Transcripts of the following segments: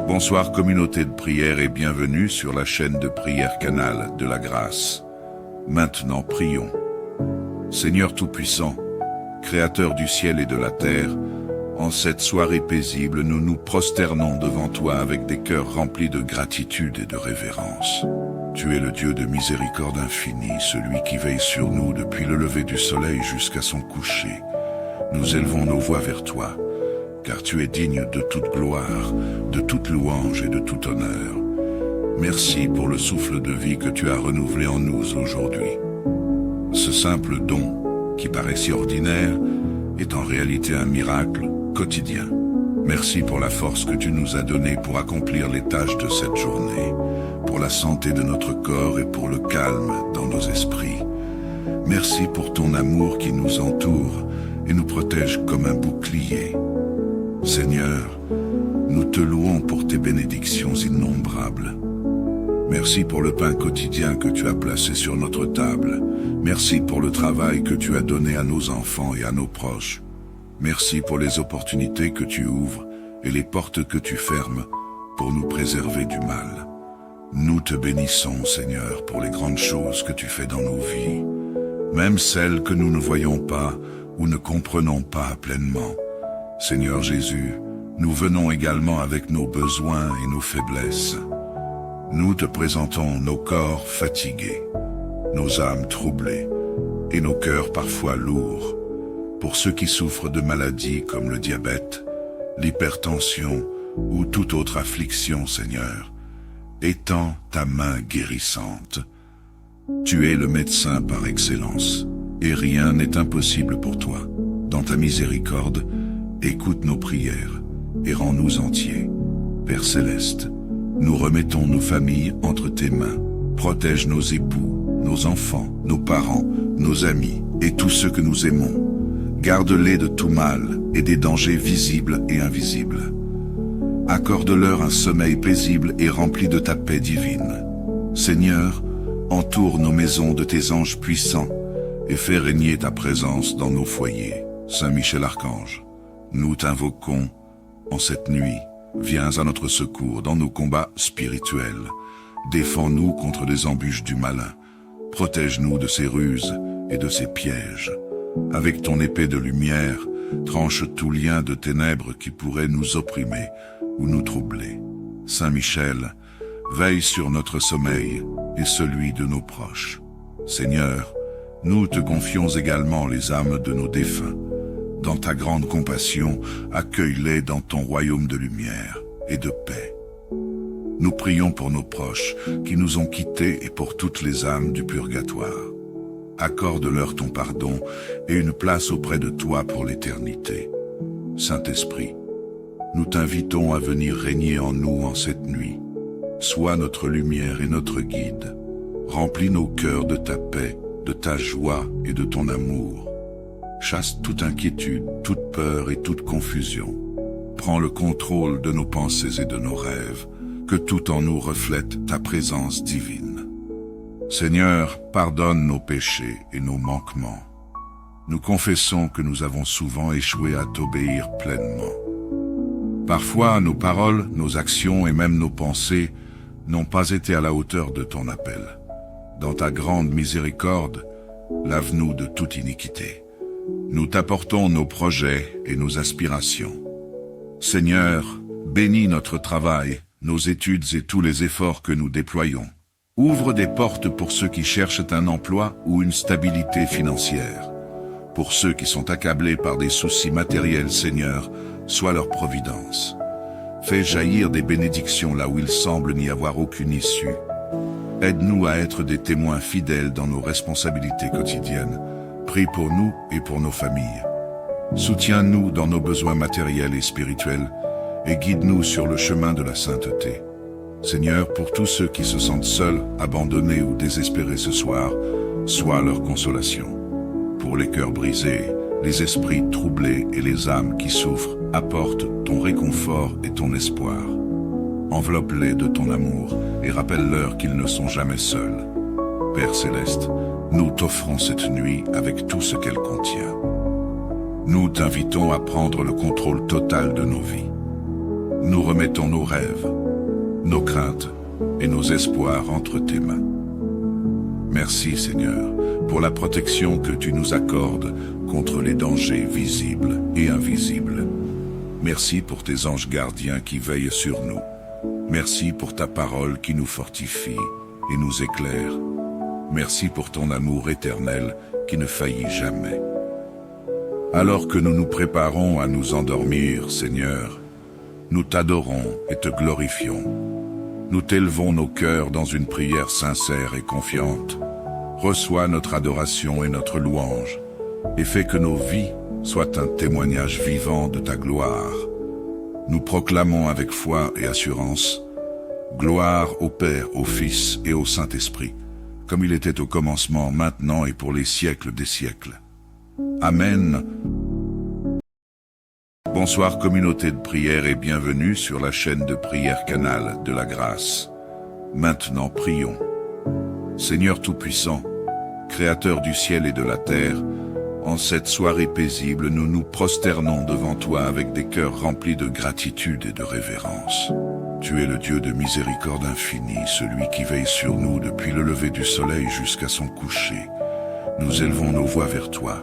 Bonsoir communauté de prière et bienvenue sur la chaîne de prière Canal de la Grâce. Maintenant prions. Seigneur Tout-Puissant, Créateur du ciel et de la terre, en cette soirée paisible, nous nous prosternons devant toi avec des cœurs remplis de gratitude et de révérence. Tu es le Dieu de miséricorde infinie, celui qui veille sur nous depuis le lever du soleil jusqu'à son coucher. Nous élevons nos voix vers toi, car tu es digne de toute gloire, de toute louange et de tout honneur. Merci pour le souffle de vie que tu as renouvelé en nous aujourd'hui. Ce simple don, qui paraît si ordinaire, est en réalité un miracle quotidien. Merci pour la force que tu nous as donnée pour accomplir les tâches de cette journée, pour la santé de notre corps et pour le calme dans nos esprits. Merci pour ton amour qui nous entoure et nous protège comme un bouclier. Seigneur, nous te louons pour tes bénédictions innombrables. Merci pour le pain quotidien que tu as placé sur notre table. Merci pour le travail que tu as donné à nos enfants et à nos proches. Merci pour les opportunités que tu ouvres et les portes que tu fermes pour nous préserver du mal. Nous te bénissons, Seigneur, pour les grandes choses que tu fais dans nos vies, même celles que nous ne voyons pas ou ne comprenons pas pleinement. Seigneur Jésus, nous venons également avec nos besoins et nos faiblesses. Nous te présentons nos corps fatigués, nos âmes troublées et nos cœurs parfois lourds. Pour ceux qui souffrent de maladies comme le diabète, l'hypertension ou toute autre affliction, Seigneur, étends ta main guérissante. Tu es le médecin par excellence, et rien n'est impossible pour toi. Dans ta miséricorde, écoute nos prières et rends-nous entiers. Père Céleste, nous remettons nos familles entre tes mains. Protège nos époux, nos enfants, nos parents, nos amis et tous ceux que nous aimons. Garde-les de tout mal et des dangers visibles et invisibles. Accorde-leur un sommeil paisible et rempli de ta paix divine. Seigneur, entoure nos maisons de tes anges puissants et fais régner ta présence dans nos foyers. Saint Michel Archange, nous t'invoquons en cette nuit. Viens à notre secours dans nos combats spirituels. Défends-nous contre les embûches du malin. Protège-nous de ses ruses et de ses pièges. Avec ton épée de lumière, tranche tout lien de ténèbres qui pourrait nous opprimer ou nous troubler. Saint Michel, veille sur notre sommeil et celui de nos proches. Seigneur, nous te confions également les âmes de nos défunts. Dans ta grande compassion, accueille-les dans ton royaume de lumière et de paix. Nous prions pour nos proches qui nous ont quittés et pour toutes les âmes du purgatoire. Accorde-leur ton pardon et une place auprès de toi pour l'éternité. Saint-Esprit, nous t'invitons à venir régner en nous en cette nuit. Sois notre lumière et notre guide. Remplis nos cœurs de ta paix, de ta joie et de ton amour. Chasse toute inquiétude, toute peur et toute confusion. Prends le contrôle de nos pensées et de nos rêves, que tout en nous reflète ta présence divine. Seigneur, pardonne nos péchés et nos manquements. Nous confessons que nous avons souvent échoué à t'obéir pleinement. Parfois, nos paroles, nos actions et même nos pensées n'ont pas été à la hauteur de ton appel. Dans ta grande miséricorde, lave-nous de toute iniquité. Nous t'apportons nos projets et nos aspirations. Seigneur, bénis notre travail, nos études et tous les efforts que nous déployons. Ouvre des portes pour ceux qui cherchent un emploi ou une stabilité financière. Pour ceux qui sont accablés par des soucis matériels, Seigneur, sois leur providence. Fais jaillir des bénédictions là où il semble n'y avoir aucune issue. Aide-nous à être des témoins fidèles dans nos responsabilités quotidiennes. Prie pour nous et pour nos familles. Soutiens-nous dans nos besoins matériels et spirituels et guide-nous sur le chemin de la sainteté. Seigneur, pour tous ceux qui se sentent seuls, abandonnés ou désespérés ce soir, sois leur consolation. Pour les cœurs brisés, les esprits troublés et les âmes qui souffrent, apporte ton réconfort et ton espoir. Enveloppe-les de ton amour et rappelle-leur qu'ils ne sont jamais seuls. Père Céleste, nous t'offrons cette nuit avec tout ce qu'elle contient. Nous t'invitons à prendre le contrôle total de nos vies. nous remettons nos rêves, nos craintes et nos espoirs entre tes mains. Merci Seigneur pour la protection que tu nous accordes contre les dangers visibles et invisibles. Merci pour tes anges gardiens qui veillent sur nous. Merci pour ta parole qui nous fortifie et nous éclaire. Merci pour ton amour éternel qui ne faillit jamais. Alors que nous nous préparons à nous endormir, Seigneur, nous t'adorons et te glorifions. Nous t'élevons nos cœurs dans une prière sincère et confiante. Reçois notre adoration et notre louange, et fais que nos vies soient un témoignage vivant de ta gloire. Nous proclamons avec foi et assurance, gloire au Père, au Fils et au Saint-Esprit, comme il était au commencement, maintenant et pour les siècles des siècles. Amen. Bonsoir communauté de prière et bienvenue sur la chaîne de prière Canal de la Grâce. Maintenant prions. Seigneur Tout-Puissant, Créateur du ciel et de la terre, en cette soirée paisible, nous nous prosternons devant toi avec des cœurs remplis de gratitude et de révérence. Tu es le Dieu de miséricorde infinie, celui qui veille sur nous depuis le lever du soleil jusqu'à son coucher. Nous élevons nos voix vers toi,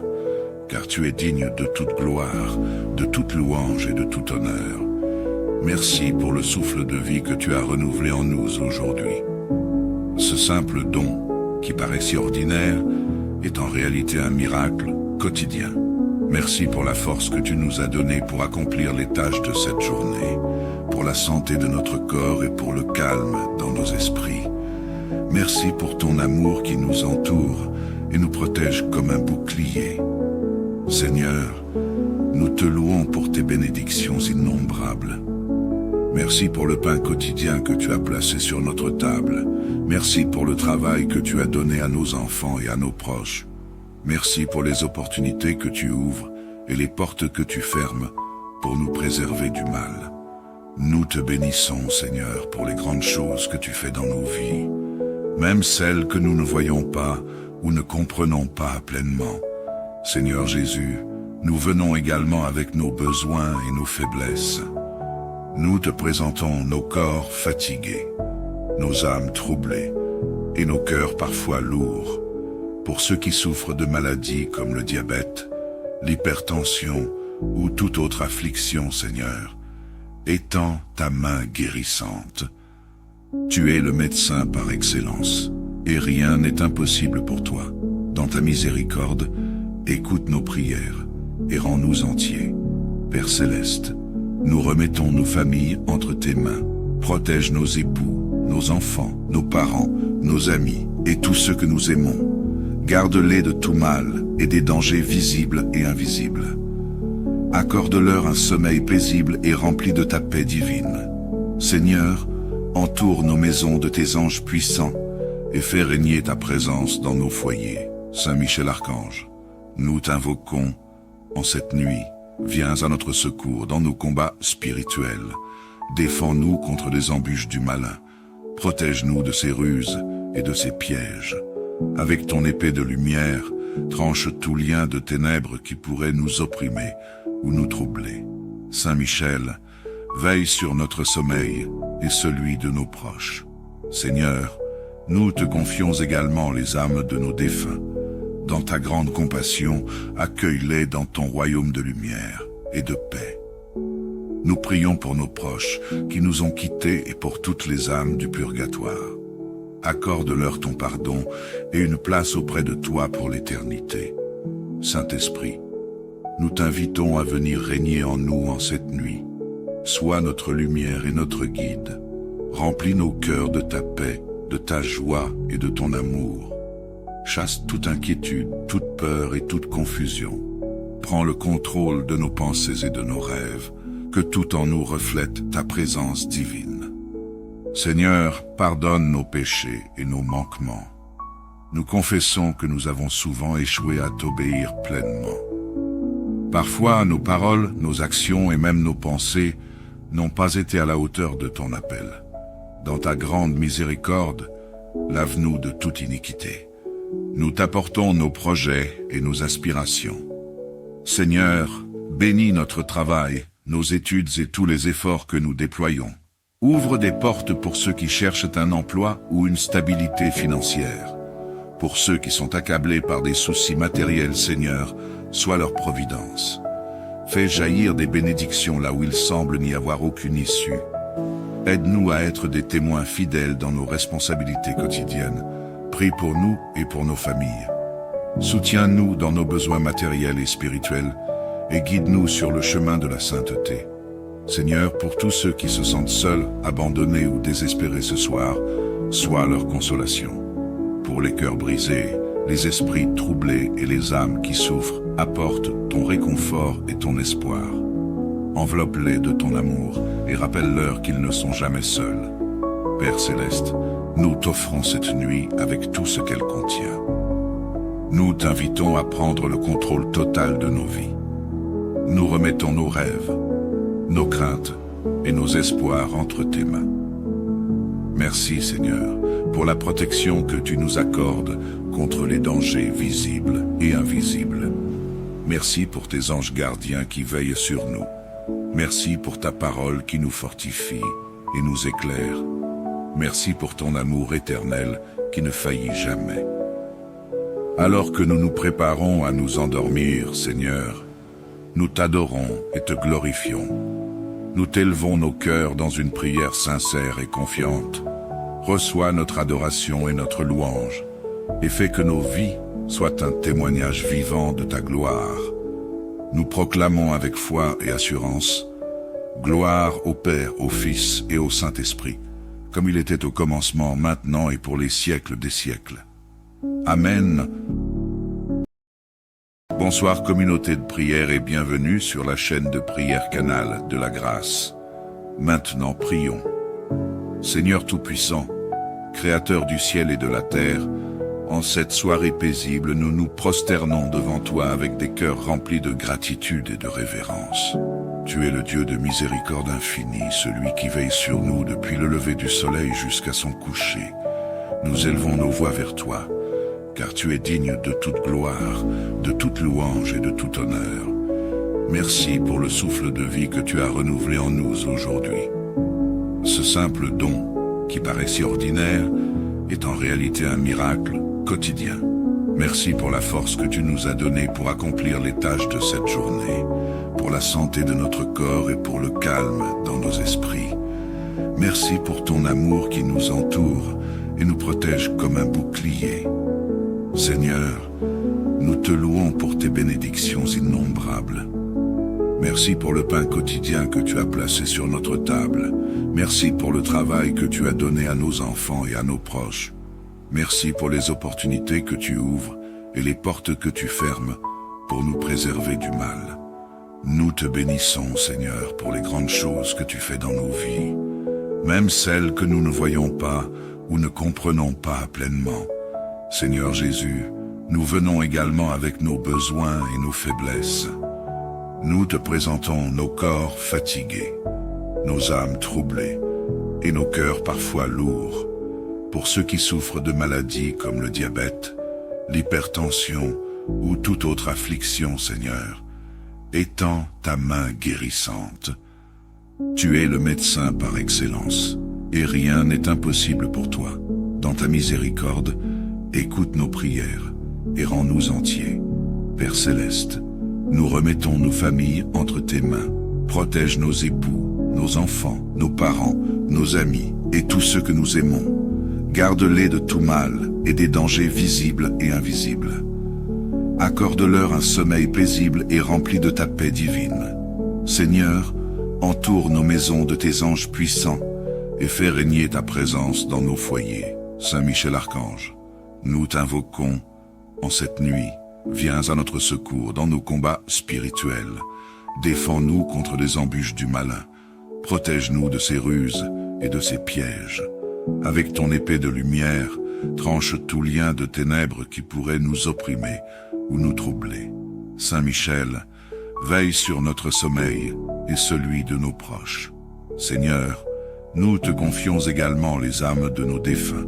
car tu es digne de toute gloire, de toute louange et de tout honneur. Merci pour le souffle de vie que tu as renouvelé en nous aujourd'hui. Ce simple don, qui paraît si ordinaire, est en réalité un miracle quotidien. Merci pour la force que tu nous as donnée pour accomplir les tâches de cette journée, pour la santé de notre corps et pour le calme dans nos esprits. Merci pour ton amour qui nous entoure et nous protège comme un bouclier. Seigneur, nous te louons pour tes bénédictions innombrables. Merci pour le pain quotidien que tu as placé sur notre table. Merci pour le travail que tu as donné à nos enfants et à nos proches. Merci pour les opportunités que tu ouvres et les portes que tu fermes pour nous préserver du mal. Nous te bénissons, Seigneur, pour les grandes choses que tu fais dans nos vies, même celles que nous ne voyons pas ou ne comprenons pas pleinement. Seigneur Jésus, nous venons également avec nos besoins et nos faiblesses. Nous te présentons nos corps fatigués, nos âmes troublées et nos cœurs parfois lourds. Pour ceux qui souffrent de maladies comme le diabète, l'hypertension ou toute autre affliction, Seigneur, étends ta main guérissante. Tu es le médecin par excellence, et rien n'est impossible pour toi. Dans ta miséricorde, écoute nos prières et rends-nous entiers. Père Céleste, nous remettons nos familles entre tes mains. Protège nos époux, nos enfants, nos parents, nos amis et tous ceux que nous aimons. Garde-les de tout mal et des dangers visibles et invisibles. Accorde-leur un sommeil paisible et rempli de ta paix divine. Seigneur, entoure nos maisons de tes anges puissants et fais régner ta présence dans nos foyers. Saint Michel Archange, nous t'invoquons en cette nuit. Viens à notre secours dans nos combats spirituels. Défends-nous contre les embûches du malin. Protège-nous de ses ruses et de ses pièges. Avec ton épée de lumière, tranche tout lien de ténèbres qui pourrait nous opprimer ou nous troubler. Saint Michel, veille sur notre sommeil et celui de nos proches. Seigneur, nous te confions également les âmes de nos défunts. Dans ta grande compassion, accueille-les dans ton royaume de lumière et de paix. Nous prions pour nos proches qui nous ont quittés et pour toutes les âmes du purgatoire. Accorde-leur ton pardon et une place auprès de toi pour l'éternité. Saint-Esprit, nous t'invitons à venir régner en nous en cette nuit. Sois notre lumière et notre guide. Remplis nos cœurs de ta paix, de ta joie et de ton amour. Chasse toute inquiétude, toute peur et toute confusion. Prends le contrôle de nos pensées et de nos rêves, que tout en nous reflète ta présence divine. Seigneur, pardonne nos péchés et nos manquements. Nous confessons que nous avons souvent échoué à t'obéir pleinement. Parfois, nos paroles, nos actions et même nos pensées n'ont pas été à la hauteur de ton appel. Dans ta grande miséricorde, lave-nous de toute iniquité. Nous t'apportons nos projets et nos aspirations. Seigneur, bénis notre travail, nos études et tous les efforts que nous déployons. Ouvre des portes pour ceux qui cherchent un emploi ou une stabilité financière. Pour ceux qui sont accablés par des soucis matériels, Seigneur, sois leur providence. Fais jaillir des bénédictions là où il semble n'y avoir aucune issue. Aide-nous à être des témoins fidèles dans nos responsabilités quotidiennes. Prie pour nous et pour nos familles. Soutiens-nous dans nos besoins matériels et spirituels et guide-nous sur le chemin de la sainteté. Seigneur, pour tous ceux qui se sentent seuls, abandonnés ou désespérés ce soir, sois leur consolation. Pour les cœurs brisés, les esprits troublés et les âmes qui souffrent, apporte ton réconfort et ton espoir. Enveloppe-les de ton amour et rappelle-leur qu'ils ne sont jamais seuls. Père Céleste, nous t'offrons cette nuit avec tout ce qu'elle contient. Nous t'invitons à prendre le contrôle total de nos vies. Nous remettons nos rêves, nos craintes et nos espoirs entre tes mains. Merci Seigneur pour la protection que tu nous accordes contre les dangers visibles et invisibles. Merci pour tes anges gardiens qui veillent sur nous. Merci pour ta parole qui nous fortifie et nous éclaire. Merci pour ton amour éternel qui ne faillit jamais. Alors que nous nous préparons à nous endormir, Seigneur, nous t'adorons et te glorifions. Nous t'élevons nos cœurs dans une prière sincère et confiante. Reçois notre adoration et notre louange, et fais que nos vies soient un témoignage vivant de ta gloire. Nous proclamons avec foi et assurance, gloire au Père, au Fils et au Saint-Esprit, comme il était au commencement, maintenant et pour les siècles des siècles. Amen. Bonsoir communauté de prière et bienvenue sur la chaîne de prière Canal de la Grâce. Maintenant prions. Seigneur Tout-Puissant, Créateur du ciel et de la terre, en cette soirée paisible, nous nous prosternons devant toi avec des cœurs remplis de gratitude et de révérence. Tu es le Dieu de miséricorde infinie, celui qui veille sur nous depuis le lever du soleil jusqu'à son coucher. Nous élevons nos voix vers toi, car tu es digne de toute gloire, de toute louange et de tout honneur. Merci pour le souffle de vie que tu as renouvelé en nous aujourd'hui. Ce simple don, qui paraît si ordinaire, est en réalité un miracle quotidien. Merci pour la force que tu nous as donnée pour accomplir les tâches de cette journée, pour la santé de notre corps et pour le calme dans nos esprits. Merci pour ton amour qui nous entoure et nous protège comme un bouclier. Seigneur, nous te louons pour tes bénédictions innombrables. Merci pour le pain quotidien que tu as placé sur notre table. Merci pour le travail que tu as donné à nos enfants et à nos proches. Merci pour les opportunités que tu ouvres et les portes que tu fermes pour nous préserver du mal. Nous te bénissons, Seigneur, pour les grandes choses que tu fais dans nos vies, même celles que nous ne voyons pas ou ne comprenons pas pleinement. Seigneur Jésus, nous venons également avec nos besoins et nos faiblesses. Nous te présentons nos corps fatigués, nos âmes troublées et nos cœurs parfois lourds. Pour ceux qui souffrent de maladies comme le diabète, l'hypertension ou toute autre affliction, Seigneur, étends ta main guérissante. Tu es le médecin par excellence, et rien n'est impossible pour toi. Dans ta miséricorde, écoute nos prières et rends-nous entiers. Père Céleste, nous remettons nos familles entre tes mains. Protège nos époux, nos enfants, nos parents, nos amis et tous ceux que nous aimons. Garde-les de tout mal et des dangers visibles et invisibles. Accorde-leur un sommeil paisible et rempli de ta paix divine. Seigneur, entoure nos maisons de tes anges puissants et fais régner ta présence dans nos foyers. Saint Michel Archange, nous t'invoquons en cette nuit. Viens à notre secours dans nos combats spirituels. Défends-nous contre les embûches du malin. Protège-nous de ses ruses et de ses pièges. Avec ton épée de lumière, tranche tout lien de ténèbres qui pourrait nous opprimer ou nous troubler. Saint Michel, veille sur notre sommeil et celui de nos proches. Seigneur, nous te confions également les âmes de nos défunts.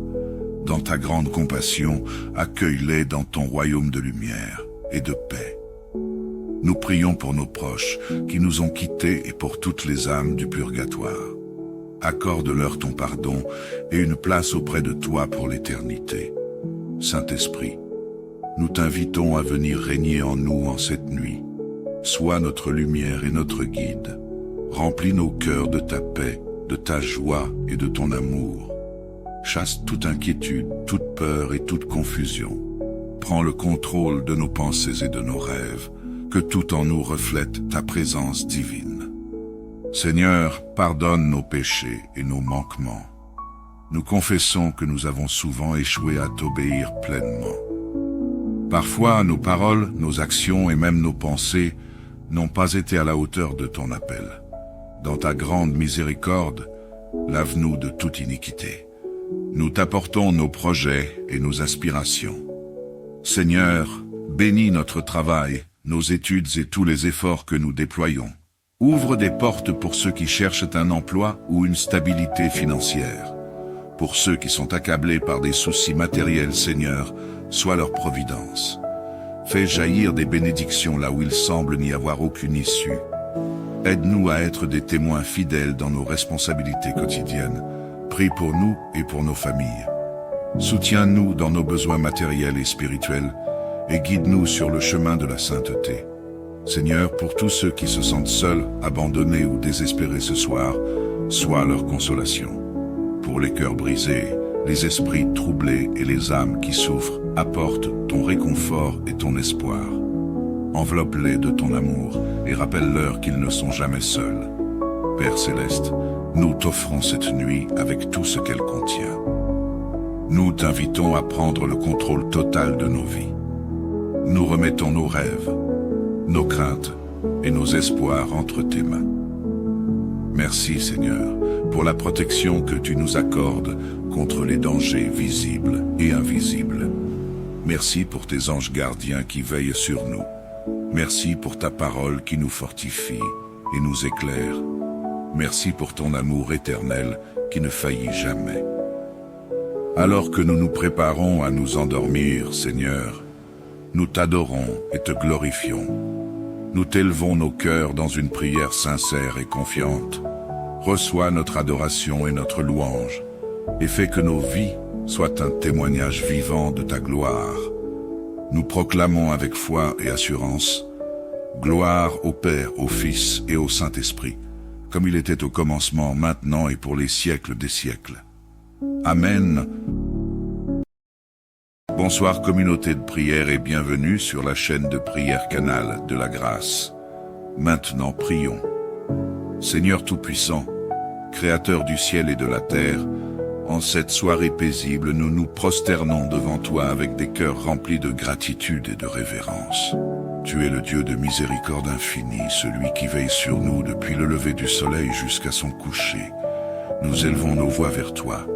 Dans ta grande compassion, accueille-les dans ton royaume de lumière et de paix. Nous prions pour nos proches qui nous ont quittés et pour toutes les âmes du purgatoire. Accorde-leur ton pardon et une place auprès de toi pour l'éternité. Saint-Esprit, nous t'invitons à venir régner en nous en cette nuit. Sois notre lumière et notre guide. Remplis nos cœurs de ta paix, de ta joie et de ton amour. Chasse toute inquiétude, toute peur et toute confusion. Prends le contrôle de nos pensées et de nos rêves, que tout en nous reflète ta présence divine. Seigneur, pardonne nos péchés et nos manquements. Nous confessons que nous avons souvent échoué à t'obéir pleinement. Parfois, nos paroles, nos actions et même nos pensées n'ont pas été à la hauteur de ton appel. Dans ta grande miséricorde, lave-nous de toute iniquité. Nous t'apportons nos projets et nos aspirations. Seigneur, bénis notre travail, nos études et tous les efforts que nous déployons. Ouvre des portes pour ceux qui cherchent un emploi ou une stabilité financière. Pour ceux qui sont accablés par des soucis matériels, Seigneur, sois leur providence. Fais jaillir des bénédictions là où il semble n'y avoir aucune issue. Aide-nous à être des témoins fidèles dans nos responsabilités quotidiennes. Prie pour nous et pour nos familles. Soutiens-nous dans nos besoins matériels et spirituels et guide-nous sur le chemin de la sainteté. Seigneur, pour tous ceux qui se sentent seuls, abandonnés ou désespérés ce soir, sois leur consolation. Pour les cœurs brisés, les esprits troublés et les âmes qui souffrent, apporte ton réconfort et ton espoir. Enveloppe-les de ton amour et rappelle-leur qu'ils ne sont jamais seuls. Père Céleste, nous t'offrons cette nuit avec tout ce qu'elle contient. Nous t'invitons à prendre le contrôle total de nos vies. Nous remettons nos rêves, nos craintes et nos espoirs entre tes mains. Merci Seigneur pour la protection que tu nous accordes contre les dangers visibles et invisibles. Merci pour tes anges gardiens qui veillent sur nous. Merci pour ta parole qui nous fortifie et nous éclaire. Merci pour ton amour éternel qui ne faillit jamais. Alors que nous nous préparons à nous endormir, Seigneur, nous t'adorons et te glorifions. Nous t'élevons nos cœurs dans une prière sincère et confiante. Reçois notre adoration et notre louange, et fais que nos vies soient un témoignage vivant de ta gloire. Nous proclamons avec foi et assurance, gloire au Père, au Fils et au Saint-Esprit, comme il était au commencement, maintenant et pour les siècles des siècles. Amen. Bonsoir communauté de prière et bienvenue sur la chaîne de prière Canal de la Grâce. Maintenant prions. Seigneur Tout-Puissant, Créateur du ciel et de la terre, en cette soirée paisible, nous nous prosternons devant toi avec des cœurs remplis de gratitude et de révérence. Tu es le Dieu de miséricorde infinie, celui qui veille sur nous depuis le lever du soleil jusqu'à son coucher. Nous élevons nos voix vers toi,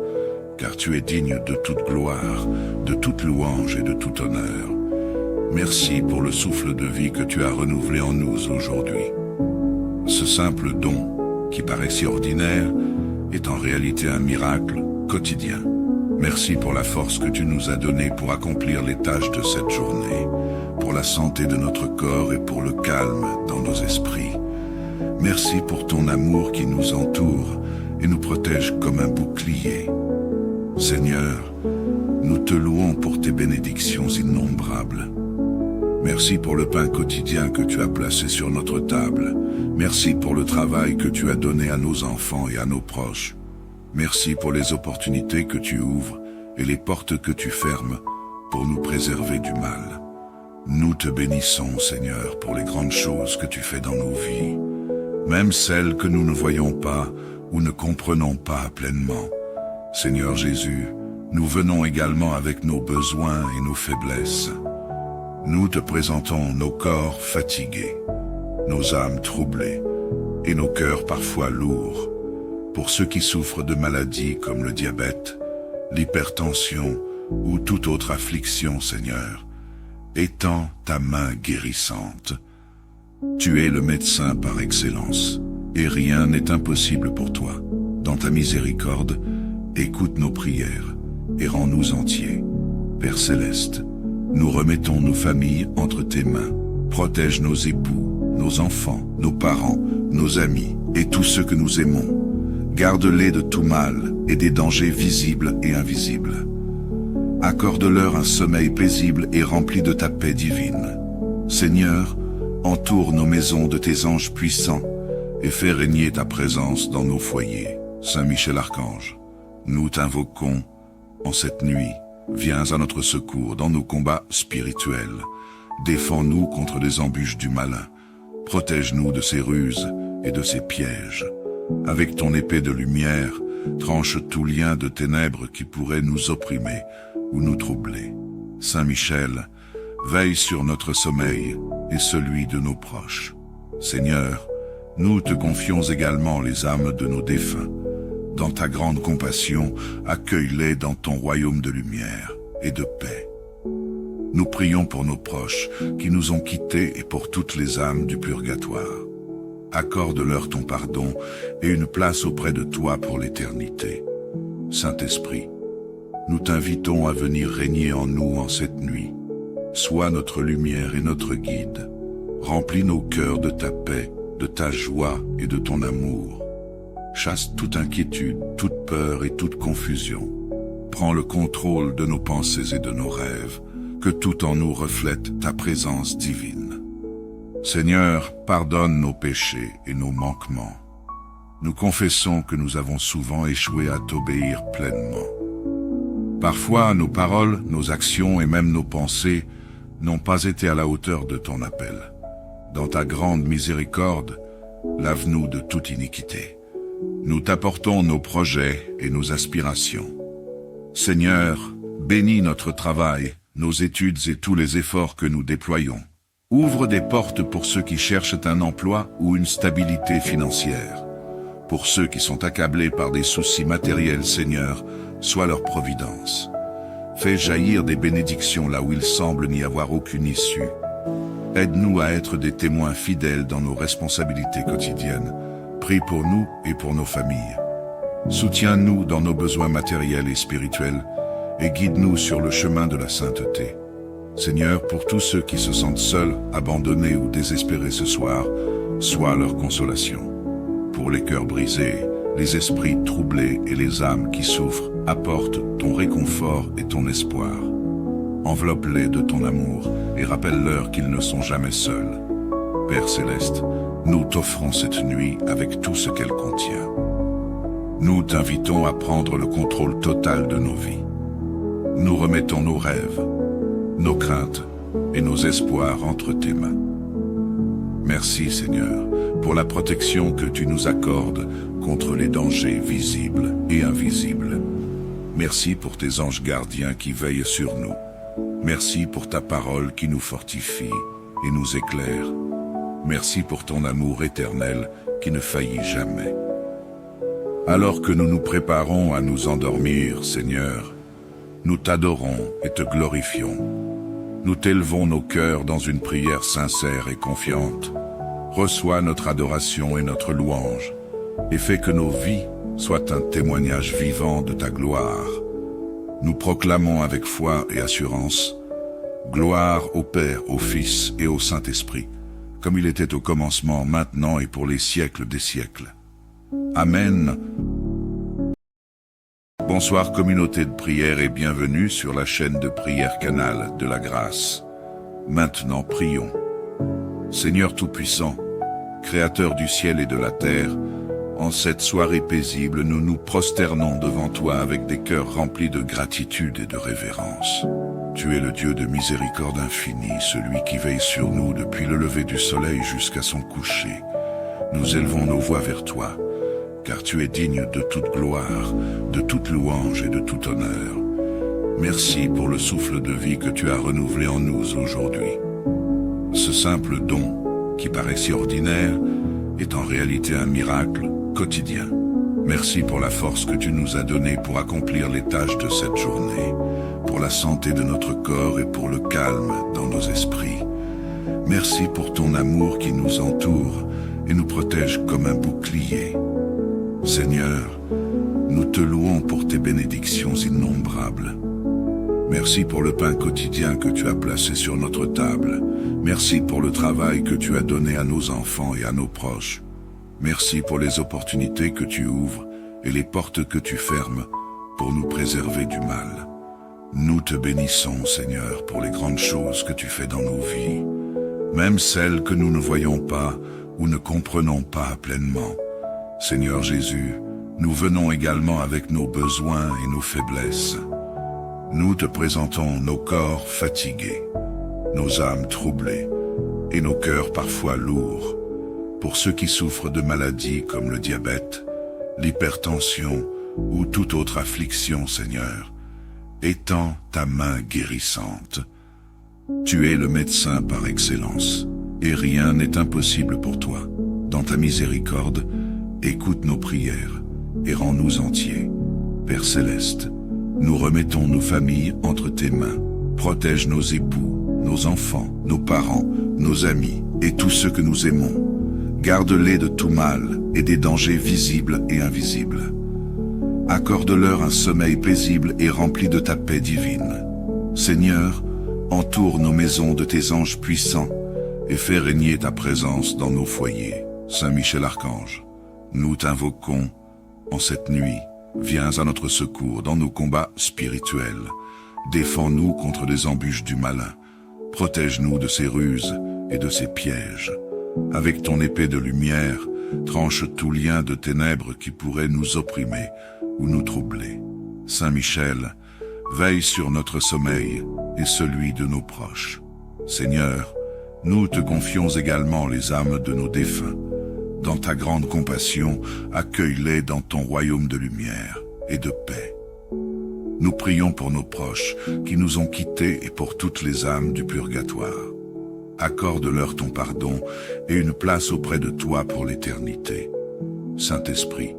car tu es digne de toute gloire, de toute louange et de tout honneur. Merci pour le souffle de vie que tu as renouvelé en nous aujourd'hui. Ce simple don, qui paraît si ordinaire, est en réalité un miracle quotidien. Merci pour la force que tu nous as donnée pour accomplir les tâches de cette journée, pour la santé de notre corps et pour le calme dans nos esprits. Merci pour ton amour qui nous entoure et nous protège comme un bouclier. Seigneur, nous te louons pour tes bénédictions innombrables. Merci pour le pain quotidien que tu as placé sur notre table. Merci pour le travail que tu as donné à nos enfants et à nos proches. Merci pour les opportunités que tu ouvres et les portes que tu fermes pour nous préserver du mal. Nous te bénissons, Seigneur, pour les grandes choses que tu fais dans nos vies, même celles que nous ne voyons pas ou ne comprenons pas pleinement. Seigneur Jésus, nous venons également avec nos besoins et nos faiblesses. Nous te présentons nos corps fatigués, nos âmes troublées et nos cœurs parfois lourds. Pour ceux qui souffrent de maladies comme le diabète, l'hypertension ou toute autre affliction, Seigneur, étends ta main guérissante. Tu es le médecin par excellence, et rien n'est impossible pour toi. Dans ta miséricorde, écoute nos prières et rends-nous entiers. Père Céleste, nous remettons nos familles entre tes mains. Protège nos époux, nos enfants, nos parents, nos amis et tous ceux que nous aimons. Garde-les de tout mal et des dangers visibles et invisibles. Accorde-leur un sommeil paisible et rempli de ta paix divine. Seigneur, entoure nos maisons de tes anges puissants et fais régner ta présence dans nos foyers. Saint Michel Archange, nous t'invoquons en cette nuit. Viens à notre secours dans nos combats spirituels. Défends-nous contre les embûches du malin. Protège-nous de ses ruses et de ses pièges. Avec ton épée de lumière, tranche tout lien de ténèbres qui pourrait nous opprimer ou nous troubler. Saint Michel, veille sur notre sommeil et celui de nos proches. Seigneur, nous te confions également les âmes de nos défunts. Dans ta grande compassion, accueille-les dans ton royaume de lumière et de paix. Nous prions pour nos proches qui nous ont quittés et pour toutes les âmes du purgatoire. Accorde-leur ton pardon et une place auprès de toi pour l'éternité. Saint-Esprit, nous t'invitons à venir régner en nous en cette nuit. Sois notre lumière et notre guide. Remplis nos cœurs de ta paix, de ta joie et de ton amour. Chasse toute inquiétude, toute peur et toute confusion. Prends le contrôle de nos pensées et de nos rêves, que tout en nous reflète ta présence divine. Seigneur, pardonne nos péchés et nos manquements. Nous confessons que nous avons souvent échoué à t'obéir pleinement. Parfois, nos paroles, nos actions et même nos pensées n'ont pas été à la hauteur de ton appel. Dans ta grande miséricorde, lave-nous de toute iniquité. Nous t'apportons nos projets et nos aspirations. Seigneur, bénis notre travail, nos études et tous les efforts que nous déployons. Ouvre des portes pour ceux qui cherchent un emploi ou une stabilité financière. Pour ceux qui sont accablés par des soucis matériels, Seigneur, sois leur providence. Fais jaillir des bénédictions là où il semble n'y avoir aucune issue. Aide-nous à être des témoins fidèles dans nos responsabilités quotidiennes. Prie pour nous et pour nos familles. Soutiens-nous dans nos besoins matériels et spirituels et guide-nous sur le chemin de la sainteté. Seigneur, pour tous ceux qui se sentent seuls, abandonnés ou désespérés ce soir, sois leur consolation. Pour les cœurs brisés, les esprits troublés et les âmes qui souffrent, apporte ton réconfort et ton espoir. Enveloppe-les de ton amour et rappelle-leur qu'ils ne sont jamais seuls. Père Céleste, nous t'offrons cette nuit avec tout ce qu'elle contient. Nous t'invitons à prendre le contrôle total de nos vies. Nous remettons nos rêves, nos craintes et nos espoirs entre tes mains. Merci Seigneur pour la protection que tu nous accordes contre les dangers visibles et invisibles. Merci pour tes anges gardiens qui veillent sur nous. Merci pour ta parole qui nous fortifie et nous éclaire. Merci pour ton amour éternel qui ne faillit jamais. Alors que nous nous préparons à nous endormir, Seigneur, nous t'adorons et te glorifions. Nous t'élevons nos cœurs dans une prière sincère et confiante. Reçois notre adoration et notre louange, et fais que nos vies soient un témoignage vivant de ta gloire. Nous proclamons avec foi et assurance, gloire au Père, au Fils et au Saint-Esprit, comme il était au commencement, maintenant et pour les siècles des siècles. Amen. Bonsoir communauté de prière et bienvenue sur la chaîne de prière Canal de la Grâce. Maintenant prions. Seigneur Tout-Puissant, Créateur du ciel et de la terre, en cette soirée paisible, nous nous prosternons devant toi avec des cœurs remplis de gratitude et de révérence. Tu es le Dieu de miséricorde infinie, celui qui veille sur nous depuis le lever du soleil jusqu'à son coucher. Nous élevons nos voix vers toi, car tu es digne de toute gloire, de toute louange et de tout honneur. Merci pour le souffle de vie que tu as renouvelé en nous aujourd'hui. Ce simple don, qui paraît si ordinaire, est en réalité un miracle quotidien. Merci pour la force que tu nous as donnée pour accomplir les tâches de cette journée, pour la santé de notre corps et pour le calme dans nos esprits. Merci pour ton amour qui nous entoure et nous protège comme un bouclier. Seigneur, nous te louons pour tes bénédictions innombrables. Merci pour le pain quotidien que tu as placé sur notre table. Merci pour le travail que tu as donné à nos enfants et à nos proches. Merci pour les opportunités que tu ouvres et les portes que tu fermes pour nous préserver du mal. Nous te bénissons, Seigneur, pour les grandes choses que tu fais dans nos vies, même celles que nous ne voyons pas ou ne comprenons pas pleinement. Seigneur Jésus, nous venons également avec nos besoins et nos faiblesses. Nous te présentons nos corps fatigués, nos âmes troublées et nos cœurs parfois lourds. Pour ceux qui souffrent de maladies comme le diabète, l'hypertension ou toute autre affliction, Seigneur, étends ta main guérissante. Tu es le médecin par excellence, et rien n'est impossible pour toi. Dans ta miséricorde, écoute nos prières et rends-nous entiers. Père céleste, nous remettons nos familles entre tes mains. Protège nos époux, nos enfants, nos parents, nos amis et tous ceux que nous aimons. Garde-les de tout mal et des dangers visibles et invisibles. Accorde-leur un sommeil paisible et rempli de ta paix divine. Seigneur, entoure nos maisons de tes anges puissants et fais régner ta présence dans nos foyers. Saint Michel Archange, nous t'invoquons en cette nuit. Viens à notre secours dans nos combats spirituels. Défends-nous contre les embûches du malin. Protège-nous de ses ruses et de ses pièges. Avec ton épée de lumière, tranche tout lien de ténèbres qui pourrait nous opprimer ou nous troubler. Saint Michel, veille sur notre sommeil et celui de nos proches. Seigneur, nous te confions également les âmes de nos défunts. Dans ta grande compassion, accueille-les dans ton royaume de lumière et de paix. Nous prions pour nos proches qui nous ont quittés et pour toutes les âmes du purgatoire. Accorde-leur ton pardon et une place auprès de toi pour l'éternité. Saint-Esprit,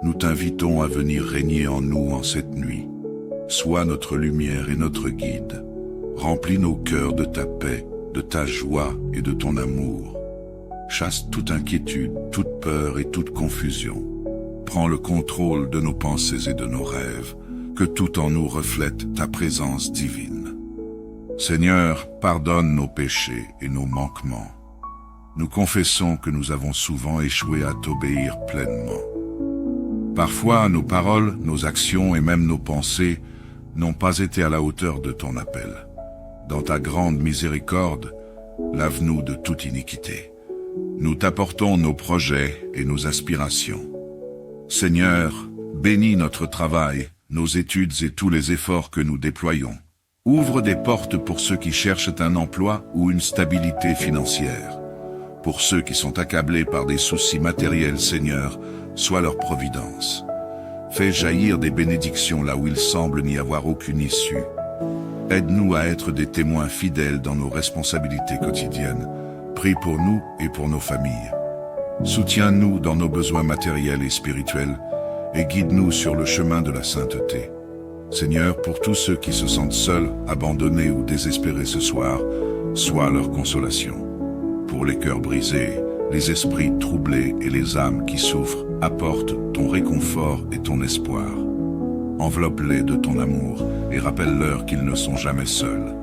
nous t'invitons à venir régner en nous en cette nuit. Sois notre lumière et notre guide. Remplis nos cœurs de ta paix, de ta joie et de ton amour. Chasse toute inquiétude, toute peur et toute confusion. Prends le contrôle de nos pensées et de nos rêves, que tout en nous reflète ta présence divine. Seigneur, pardonne nos péchés et nos manquements. Nous confessons que nous avons souvent échoué à t'obéir pleinement. Parfois, nos paroles, nos actions et même nos pensées n'ont pas été à la hauteur de ton appel. Dans ta grande miséricorde, lave-nous de toute iniquité. Nous t'apportons nos projets et nos aspirations. Seigneur, bénis notre travail, nos études et tous les efforts que nous déployons. Ouvre des portes pour ceux qui cherchent un emploi ou une stabilité financière. Pour ceux qui sont accablés par des soucis matériels, Seigneur, sois leur providence. Fais jaillir des bénédictions là où il semble n'y avoir aucune issue. Aide-nous à être des témoins fidèles dans nos responsabilités quotidiennes. Prie pour nous et pour nos familles. Soutiens-nous dans nos besoins matériels et spirituels et guide-nous sur le chemin de la sainteté. Seigneur, pour tous ceux qui se sentent seuls, abandonnés ou désespérés ce soir, sois leur consolation. Pour les cœurs brisés, les esprits troublés et les âmes qui souffrent, apporte ton réconfort et ton espoir. Enveloppe-les de ton amour et rappelle-leur qu'ils ne sont jamais seuls.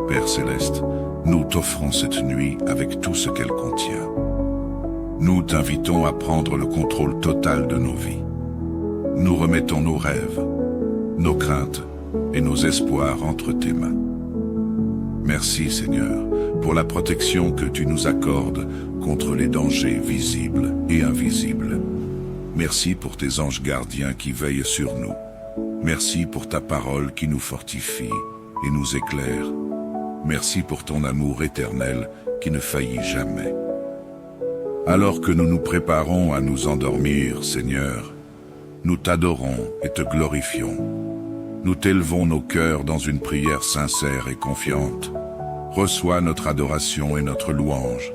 Père céleste, nous t'offrons cette nuit avec tout ce qu'elle contient. Nous t'invitons à prendre le contrôle total de nos vies. Nous remettons nos rêves, nos craintes et nos espoirs entre tes mains. Merci Seigneur pour la protection que tu nous accordes contre les dangers visibles et invisibles. Merci pour tes anges gardiens qui veillent sur nous. Merci pour ta parole qui nous fortifie et nous éclaire. Merci pour ton amour éternel qui ne faillit jamais. Alors que nous nous préparons à nous endormir, Seigneur, nous t'adorons et te glorifions. Nous t'élevons nos cœurs dans une prière sincère et confiante. Reçois notre adoration et notre louange,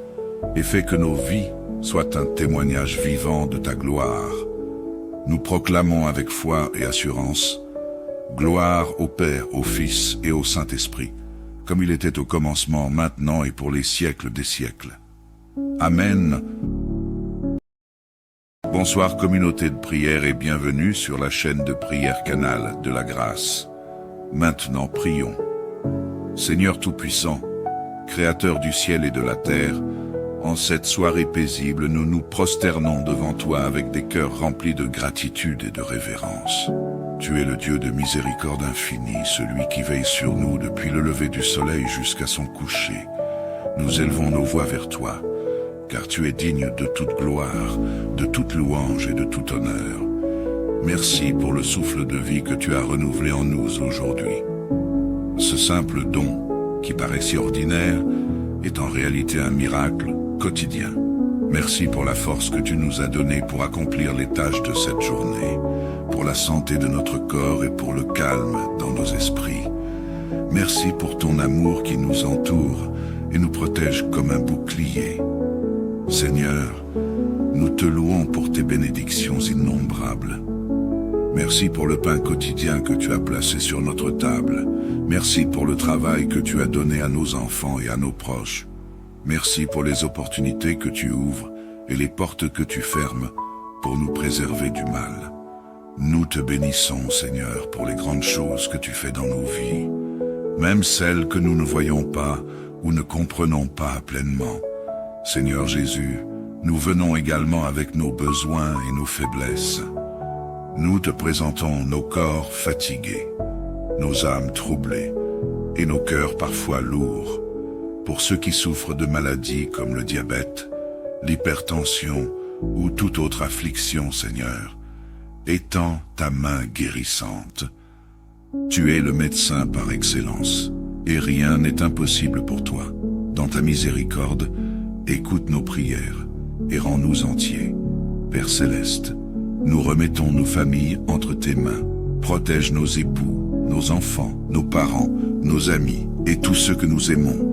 et fais que nos vies soient un témoignage vivant de ta gloire. Nous proclamons avec foi et assurance, gloire au Père, au Fils et au Saint-Esprit, comme il était au commencement, maintenant et pour les siècles des siècles. Amen. Bonsoir communauté de prière et bienvenue sur la chaîne de prière Canal de la Grâce. Maintenant prions. Seigneur Tout-Puissant, Créateur du ciel et de la terre, en cette soirée paisible, nous nous prosternons devant toi avec des cœurs remplis de gratitude et de révérence. Tu es le Dieu de miséricorde infinie, celui qui veille sur nous depuis le lever du soleil jusqu'à son coucher. Nous élevons nos voix vers toi, car tu es digne de toute gloire, de toute louange et de tout honneur. Merci pour le souffle de vie que tu as renouvelé en nous aujourd'hui. Ce simple don, qui paraît si ordinaire, est en réalité un miracle quotidien. Merci pour la force que tu nous as donnée pour accomplir les tâches de cette journée, pour la santé de notre corps et pour le calme dans nos esprits. Merci pour ton amour qui nous entoure et nous protège comme un bouclier. Seigneur, nous te louons pour tes bénédictions innombrables. Merci pour le pain quotidien que tu as placé sur notre table. Merci pour le travail que tu as donné à nos enfants et à nos proches. Merci pour les opportunités que tu ouvres et les portes que tu fermes pour nous préserver du mal. Nous te bénissons, Seigneur, pour les grandes choses que tu fais dans nos vies, même celles que nous ne voyons pas ou ne comprenons pas pleinement. Seigneur Jésus, nous venons également avec nos besoins et nos faiblesses. Nous te présentons nos corps fatigués, nos âmes troublées et nos cœurs parfois lourds. Pour ceux qui souffrent de maladies comme le diabète, l'hypertension ou toute autre affliction, Seigneur, étends ta main guérissante. Tu es le médecin par excellence, et rien n'est impossible pour toi. Dans ta miséricorde, écoute nos prières et rends-nous entiers. Père Céleste, nous remettons nos familles entre tes mains. Protège nos époux, nos enfants, nos parents, nos amis et tous ceux que nous aimons.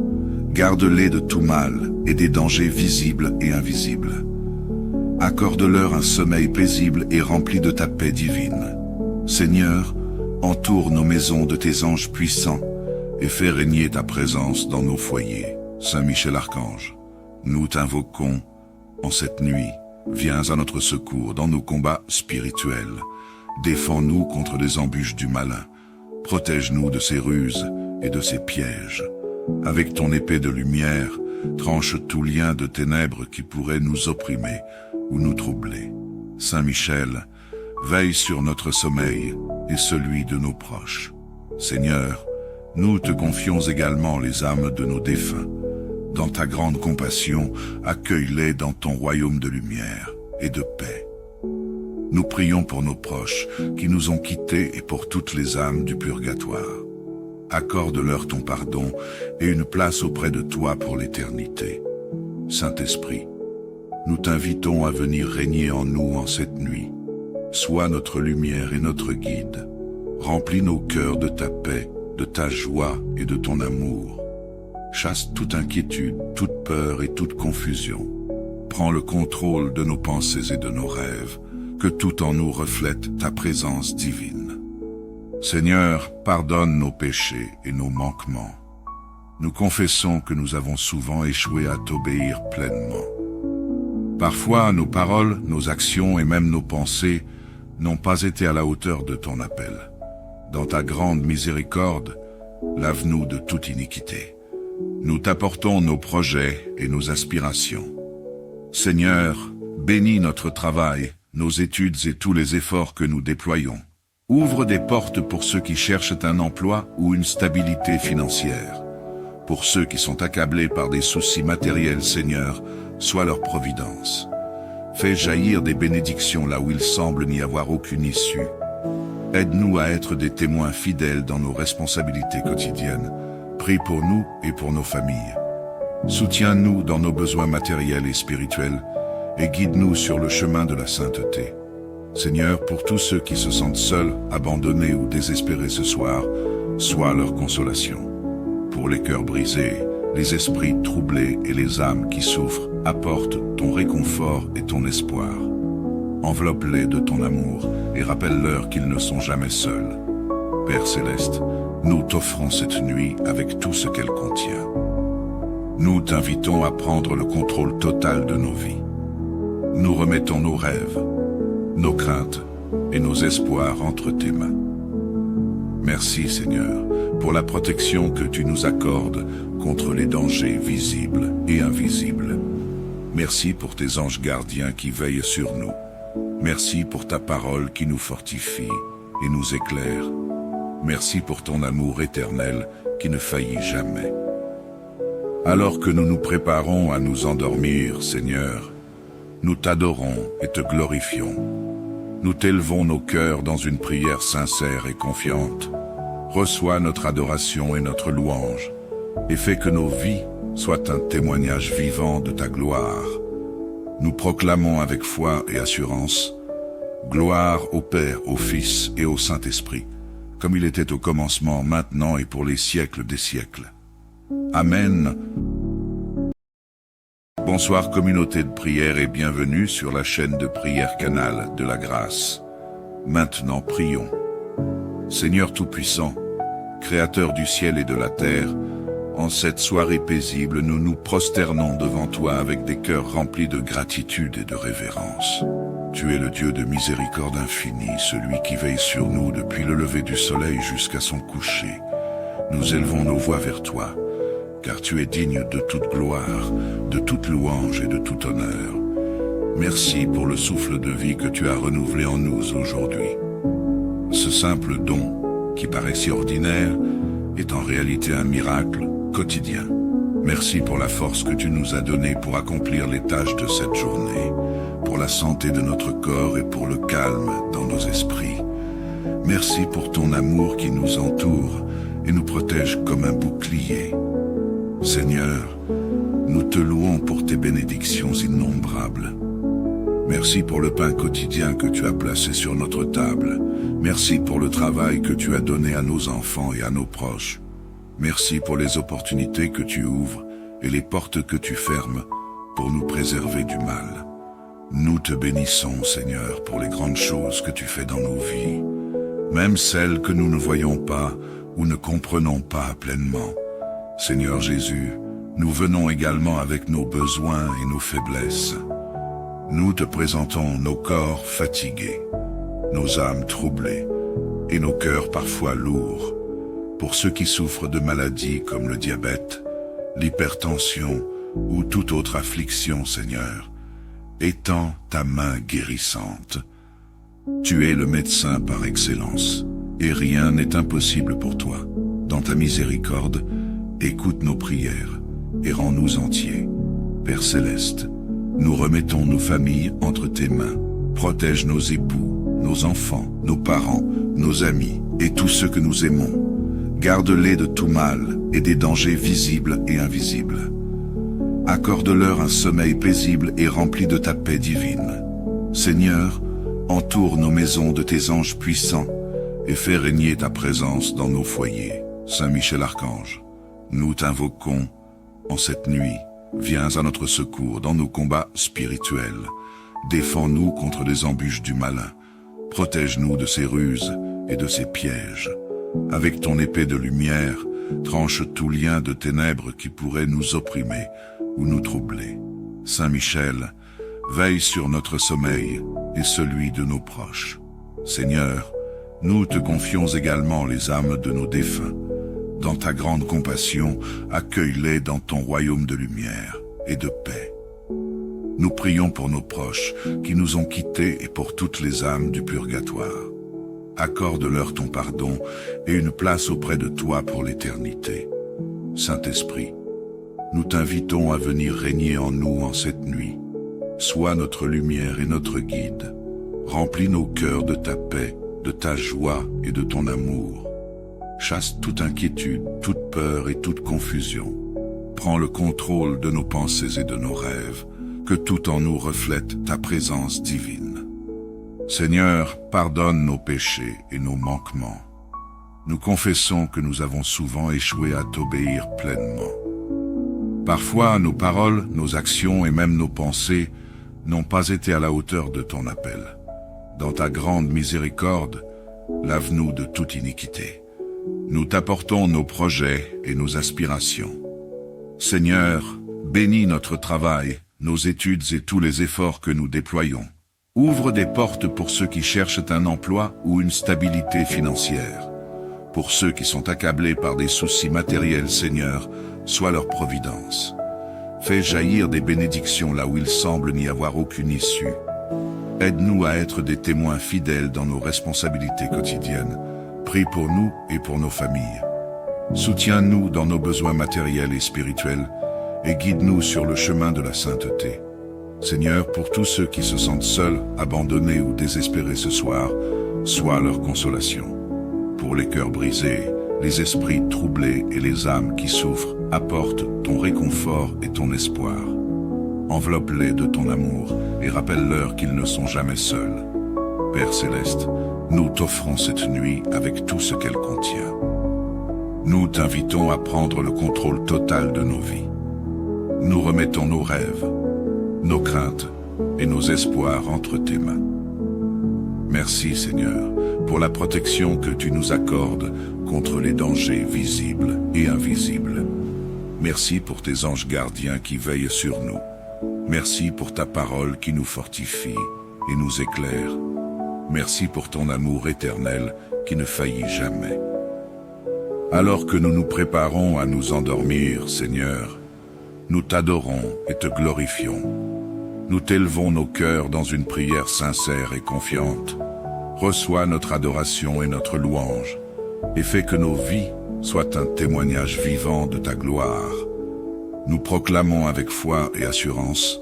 Garde-les de tout mal et des dangers visibles et invisibles. Accorde-leur un sommeil paisible et rempli de ta paix divine. Seigneur, entoure nos maisons de tes anges puissants et fais régner ta présence dans nos foyers. Saint Michel Archange, nous t'invoquons en cette nuit. Viens à notre secours dans nos combats spirituels. Défends-nous contre les embûches du malin. Protège-nous de ses ruses et de ses pièges. Avec ton épée de lumière, tranche tout lien de ténèbres qui pourrait nous opprimer ou nous troubler. Saint Michel, veille sur notre sommeil et celui de nos proches. Seigneur, nous te confions également les âmes de nos défunts. Dans ta grande compassion, accueille-les dans ton royaume de lumière et de paix. Nous prions pour nos proches qui nous ont quittés et pour toutes les âmes du purgatoire. Accorde-leur ton pardon et une place auprès de toi pour l'éternité. Saint-Esprit, nous t'invitons à venir régner en nous en cette nuit. Sois notre lumière et notre guide. Remplis nos cœurs de ta paix, de ta joie et de ton amour. Chasse toute inquiétude, toute peur et toute confusion. Prends le contrôle de nos pensées et de nos rêves, que tout en nous reflète ta présence divine. Seigneur, pardonne nos péchés et nos manquements. Nous confessons que nous avons souvent échoué à t'obéir pleinement. Parfois, nos paroles, nos actions et même nos pensées n'ont pas été à la hauteur de ton appel. Dans ta grande miséricorde, lave-nous de toute iniquité. Nous t'apportons nos projets et nos aspirations. Seigneur, bénis notre travail, nos études et tous les efforts que nous déployons. Ouvre des portes pour ceux qui cherchent un emploi ou une stabilité financière. Pour ceux qui sont accablés par des soucis matériels, Seigneur, sois leur providence. Fais jaillir des bénédictions là où il semble n'y avoir aucune issue. Aide-nous à être des témoins fidèles dans nos responsabilités quotidiennes. Prie pour nous et pour nos familles. Soutiens-nous dans nos besoins matériels et spirituels et guide-nous sur le chemin de la sainteté. Seigneur, pour tous ceux qui se sentent seuls, abandonnés ou désespérés ce soir, sois leur consolation. Pour les cœurs brisés, les esprits troublés et les âmes qui souffrent, apporte ton réconfort et ton espoir. Enveloppe-les de ton amour et rappelle-leur qu'ils ne sont jamais seuls. Père Céleste, nous t'offrons cette nuit avec tout ce qu'elle contient. Nous t'invitons à prendre le contrôle total de nos vies. Nous remettons nos rêves, nos craintes et nos espoirs entre tes mains. Merci Seigneur, pour la protection que tu nous accordes contre les dangers visibles et invisibles. Merci pour tes anges gardiens qui veillent sur nous. Merci pour ta parole qui nous fortifie et nous éclaire. Merci pour ton amour éternel qui ne faillit jamais. Alors que nous nous préparons à nous endormir, Seigneur, nous t'adorons et te glorifions. Nous t'élevons nos cœurs dans une prière sincère et confiante. Reçois notre adoration et notre louange, et fais que nos vies soient un témoignage vivant de ta gloire. Nous proclamons avec foi et assurance, gloire au Père, au Fils et au Saint-Esprit, comme il était au commencement, maintenant et pour les siècles des siècles. Amen. Bonsoir communauté de prière et bienvenue sur la chaîne de prière Canal de la Grâce. Maintenant prions. Seigneur Tout-Puissant, Créateur du ciel et de la terre, en cette soirée paisible, nous nous prosternons devant toi avec des cœurs remplis de gratitude et de révérence. Tu es le Dieu de miséricorde infinie, celui qui veille sur nous depuis le lever du soleil jusqu'à son coucher. Nous élevons nos voix vers toi, car tu es digne de toute gloire, de toute louange et de tout honneur. Merci pour le souffle de vie que tu as renouvelé en nous aujourd'hui. Ce simple don, qui paraît si ordinaire, est en réalité un miracle quotidien. Merci pour la force que tu nous as donnée pour accomplir les tâches de cette journée, pour la santé de notre corps et pour le calme dans nos esprits. Merci pour ton amour qui nous entoure et nous protège comme un bouclier. Seigneur, nous te louons pour tes bénédictions innombrables. Merci pour le pain quotidien que tu as placé sur notre table. Merci pour le travail que tu as donné à nos enfants et à nos proches. Merci pour les opportunités que tu ouvres et les portes que tu fermes pour nous préserver du mal. Nous te bénissons, Seigneur, pour les grandes choses que tu fais dans nos vies, même celles que nous ne voyons pas ou ne comprenons pas pleinement. Seigneur Jésus, nous venons également avec nos besoins et nos faiblesses. Nous te présentons nos corps fatigués, nos âmes troublées et nos cœurs parfois lourds. Pour ceux qui souffrent de maladies comme le diabète, l'hypertension ou toute autre affliction, Seigneur, étends ta main guérissante. Tu es le médecin par excellence, et rien n'est impossible pour toi. Dans ta miséricorde, écoute nos prières et rends-nous entiers. Père Céleste, nous remettons nos familles entre tes mains. Protège nos époux, nos enfants, nos parents, nos amis et tous ceux que nous aimons. Garde-les de tout mal et des dangers visibles et invisibles. Accorde-leur un sommeil paisible et rempli de ta paix divine. Seigneur, entoure nos maisons de tes anges puissants et fais régner ta présence dans nos foyers. Saint Michel Archange, nous t'invoquons en cette nuit. Viens à notre secours dans nos combats spirituels. Défends-nous contre les embûches du malin. Protège-nous de ses ruses et de ses pièges. Avec ton épée de lumière, tranche tout lien de ténèbres qui pourrait nous opprimer ou nous troubler. Saint Michel, veille sur notre sommeil et celui de nos proches. Seigneur, nous te confions également les âmes de nos défunts. Dans ta grande compassion, accueille-les dans ton royaume de lumière et de paix. Nous prions pour nos proches qui nous ont quittés et pour toutes les âmes du purgatoire. Accorde-leur ton pardon et une place auprès de toi pour l'éternité. Saint-Esprit, nous t'invitons à venir régner en nous en cette nuit. Sois notre lumière et notre guide. Remplis nos cœurs de ta paix, de ta joie et de ton amour. Chasse toute inquiétude, toute peur et toute confusion. Prends le contrôle de nos pensées et de nos rêves, que tout en nous reflète ta présence divine. Seigneur, pardonne nos péchés et nos manquements. Nous confessons que nous avons souvent échoué à t'obéir pleinement. Parfois, nos paroles, nos actions et même nos pensées n'ont pas été à la hauteur de ton appel. Dans ta grande miséricorde, lave-nous de toute iniquité. Nous t'apportons nos projets et nos aspirations. Seigneur, bénis notre travail, nos études et tous les efforts que nous déployons. Ouvre des portes pour ceux qui cherchent un emploi ou une stabilité financière. Pour ceux qui sont accablés par des soucis matériels, Seigneur, sois leur providence. Fais jaillir des bénédictions là où il semble n'y avoir aucune issue. Aide-nous à être des témoins fidèles dans nos responsabilités quotidiennes. Prie pour nous et pour nos familles. Soutiens-nous dans nos besoins matériels et spirituels et guide-nous sur le chemin de la sainteté. Seigneur, pour tous ceux qui se sentent seuls, abandonnés ou désespérés ce soir, sois leur consolation. Pour les cœurs brisés, les esprits troublés et les âmes qui souffrent, apporte ton réconfort et ton espoir. Enveloppe-les de ton amour et rappelle-leur qu'ils ne sont jamais seuls. Père Céleste, nous t'offrons cette nuit avec tout ce qu'elle contient. Nous t'invitons à prendre le contrôle total de nos vies. Nous remettons nos rêves, nos craintes et nos espoirs entre tes mains. Merci Seigneur pour la protection que tu nous accordes contre les dangers visibles et invisibles. Merci pour tes anges gardiens qui veillent sur nous. Merci pour ta parole qui nous fortifie et nous éclaire. Merci pour ton amour éternel qui ne faillit jamais. Alors que nous nous préparons à nous endormir, Seigneur, nous t'adorons et te glorifions. Nous t'élevons nos cœurs dans une prière sincère et confiante. Reçois notre adoration et notre louange, et fais que nos vies soient un témoignage vivant de ta gloire. Nous proclamons avec foi et assurance,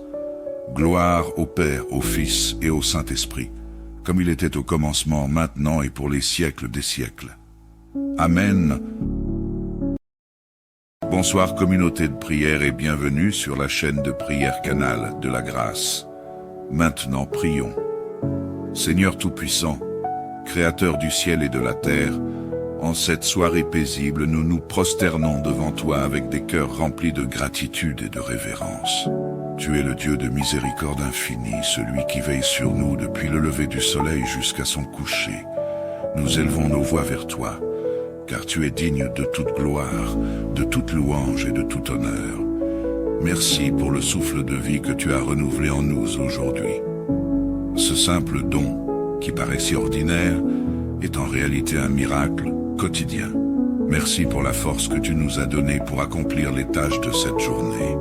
gloire au Père, au Fils et au Saint-Esprit, comme il était au commencement, maintenant et pour les siècles des siècles. Amen. Bonsoir communauté de prière et bienvenue sur la chaîne de prière Canal de la Grâce. Maintenant prions. Seigneur Tout-Puissant, Créateur du ciel et de la terre, en cette soirée paisible, nous nous prosternons devant toi avec des cœurs remplis de gratitude et de révérence. Tu es le Dieu de miséricorde infinie, celui qui veille sur nous depuis le lever du soleil jusqu'à son coucher. Nous élevons nos voix vers toi, car tu es digne de toute gloire, de toute louange et de tout honneur. Merci pour le souffle de vie que tu as renouvelé en nous aujourd'hui. Ce simple don, qui paraît si ordinaire, est en réalité un miracle quotidien. Merci pour la force que tu nous as donnée pour accomplir les tâches de cette journée,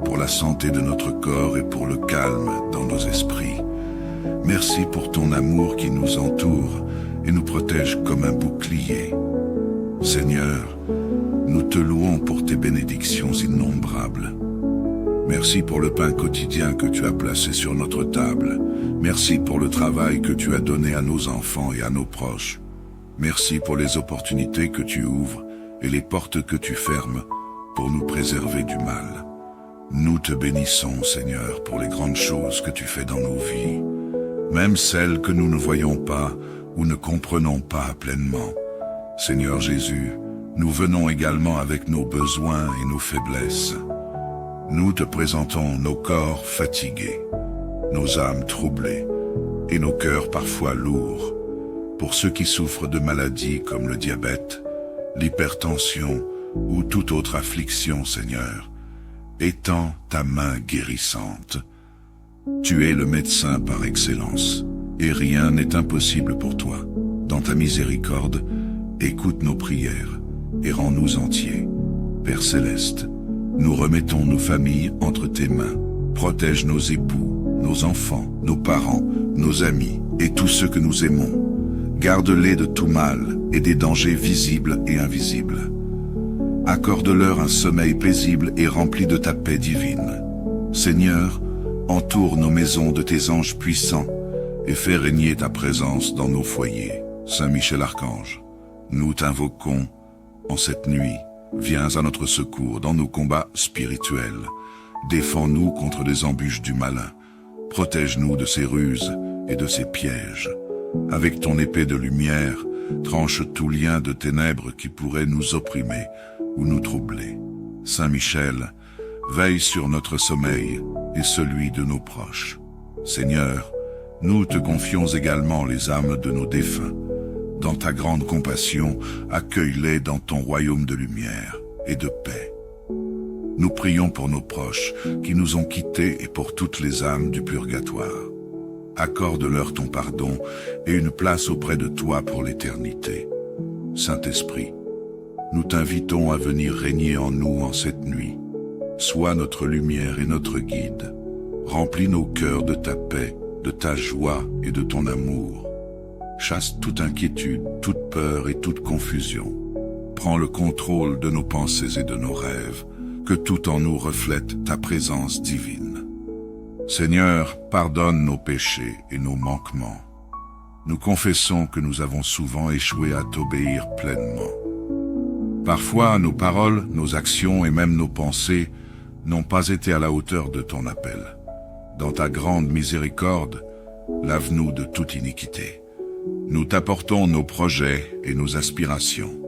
pour la santé de notre corps et pour le calme dans nos esprits. Merci pour ton amour qui nous entoure et nous protège comme un bouclier. Seigneur, nous te louons pour tes bénédictions innombrables. Merci pour le pain quotidien que tu as placé sur notre table. Merci pour le travail que tu as donné à nos enfants et à nos proches. Merci pour les opportunités que tu ouvres et les portes que tu fermes pour nous préserver du mal. Nous te bénissons, Seigneur, pour les grandes choses que tu fais dans nos vies, même celles que nous ne voyons pas ou ne comprenons pas pleinement. Seigneur Jésus, nous venons également avec nos besoins et nos faiblesses. Nous te présentons nos corps fatigués, nos âmes troublées et nos cœurs parfois lourds. Pour ceux qui souffrent de maladies comme le diabète, l'hypertension ou toute autre affliction, Seigneur, étends ta main guérissante. Tu es le médecin par excellence, et rien n'est impossible pour toi. Dans ta miséricorde, écoute nos prières et rends-nous entiers. Père Céleste, nous remettons nos familles entre tes mains. Protège nos époux, nos enfants, nos parents, nos amis et tous ceux que nous aimons. Garde-les de tout mal et des dangers visibles et invisibles. Accorde-leur un sommeil paisible et rempli de ta paix divine. Seigneur, entoure nos maisons de tes anges puissants et fais régner ta présence dans nos foyers. Saint Michel Archange, nous t'invoquons en cette nuit. Viens à notre secours dans nos combats spirituels. Défends-nous contre les embûches du malin. Protège-nous de ses ruses et de ses pièges. Avec ton épée de lumière, tranche tout lien de ténèbres qui pourrait nous opprimer ou nous troubler. Saint Michel, veille sur notre sommeil et celui de nos proches. Seigneur, nous te confions également les âmes de nos défunts. Dans ta grande compassion, accueille-les dans ton royaume de lumière et de paix. Nous prions pour nos proches qui nous ont quittés et pour toutes les âmes du purgatoire. Accorde-leur ton pardon et une place auprès de toi pour l'éternité. Saint-Esprit, nous t'invitons à venir régner en nous en cette nuit. Sois notre lumière et notre guide. Remplis nos cœurs de ta paix, de ta joie et de ton amour. Chasse toute inquiétude, toute peur et toute confusion. Prends le contrôle de nos pensées et de nos rêves, que tout en nous reflète ta présence divine. Seigneur, pardonne nos péchés et nos manquements. Nous confessons que nous avons souvent échoué à t'obéir pleinement. Parfois, nos paroles, nos actions et même nos pensées n'ont pas été à la hauteur de ton appel. Dans ta grande miséricorde, lave-nous de toute iniquité. Nous t'apportons nos projets et nos aspirations.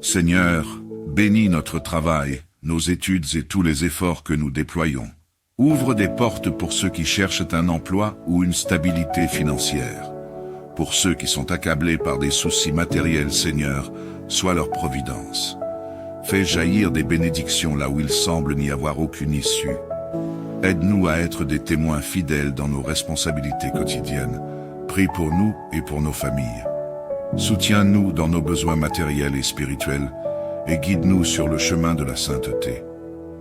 Seigneur, bénis notre travail, nos études et tous les efforts que nous déployons. Ouvre des portes pour ceux qui cherchent un emploi ou une stabilité financière. Pour ceux qui sont accablés par des soucis matériels, Seigneur, sois leur providence. Fais jaillir des bénédictions là où il semble n'y avoir aucune issue. Aide-nous à être des témoins fidèles dans nos responsabilités quotidiennes. Prie pour nous et pour nos familles. Soutiens-nous dans nos besoins matériels et spirituels et guide-nous sur le chemin de la sainteté.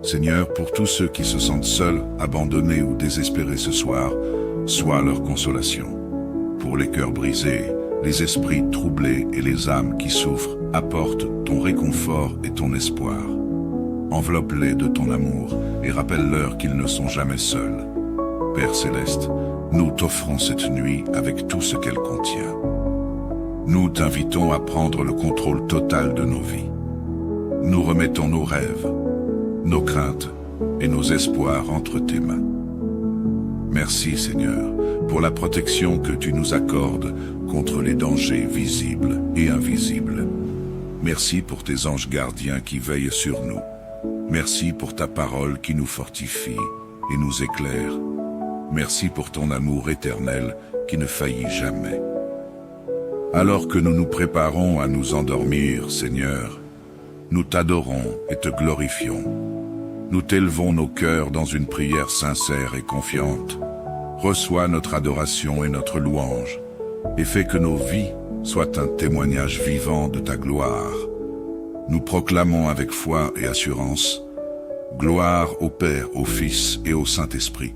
Seigneur, pour tous ceux qui se sentent seuls, abandonnés ou désespérés ce soir, sois leur consolation. Pour les cœurs brisés, les esprits troublés et les âmes qui souffrent, apporte ton réconfort et ton espoir. Enveloppe-les de ton amour et rappelle-leur qu'ils ne sont jamais seuls. Père Céleste, nous t'offrons cette nuit avec tout ce qu'elle contient. Nous t'invitons à prendre le contrôle total de nos vies. Nous remettons nos rêves, nos craintes et nos espoirs entre tes mains. Merci Seigneur pour la protection que tu nous accordes contre les dangers visibles et invisibles. Merci pour tes anges gardiens qui veillent sur nous. Merci pour ta parole qui nous fortifie et nous éclaire. Merci pour ton amour éternel qui ne faillit jamais. Alors que nous nous préparons à nous endormir, Seigneur, nous t'adorons et te glorifions. Nous t'élevons nos cœurs dans une prière sincère et confiante. Reçois notre adoration et notre louange, et fais que nos vies soient un témoignage vivant de ta gloire. Nous proclamons avec foi et assurance, gloire au Père, au Fils et au Saint-Esprit,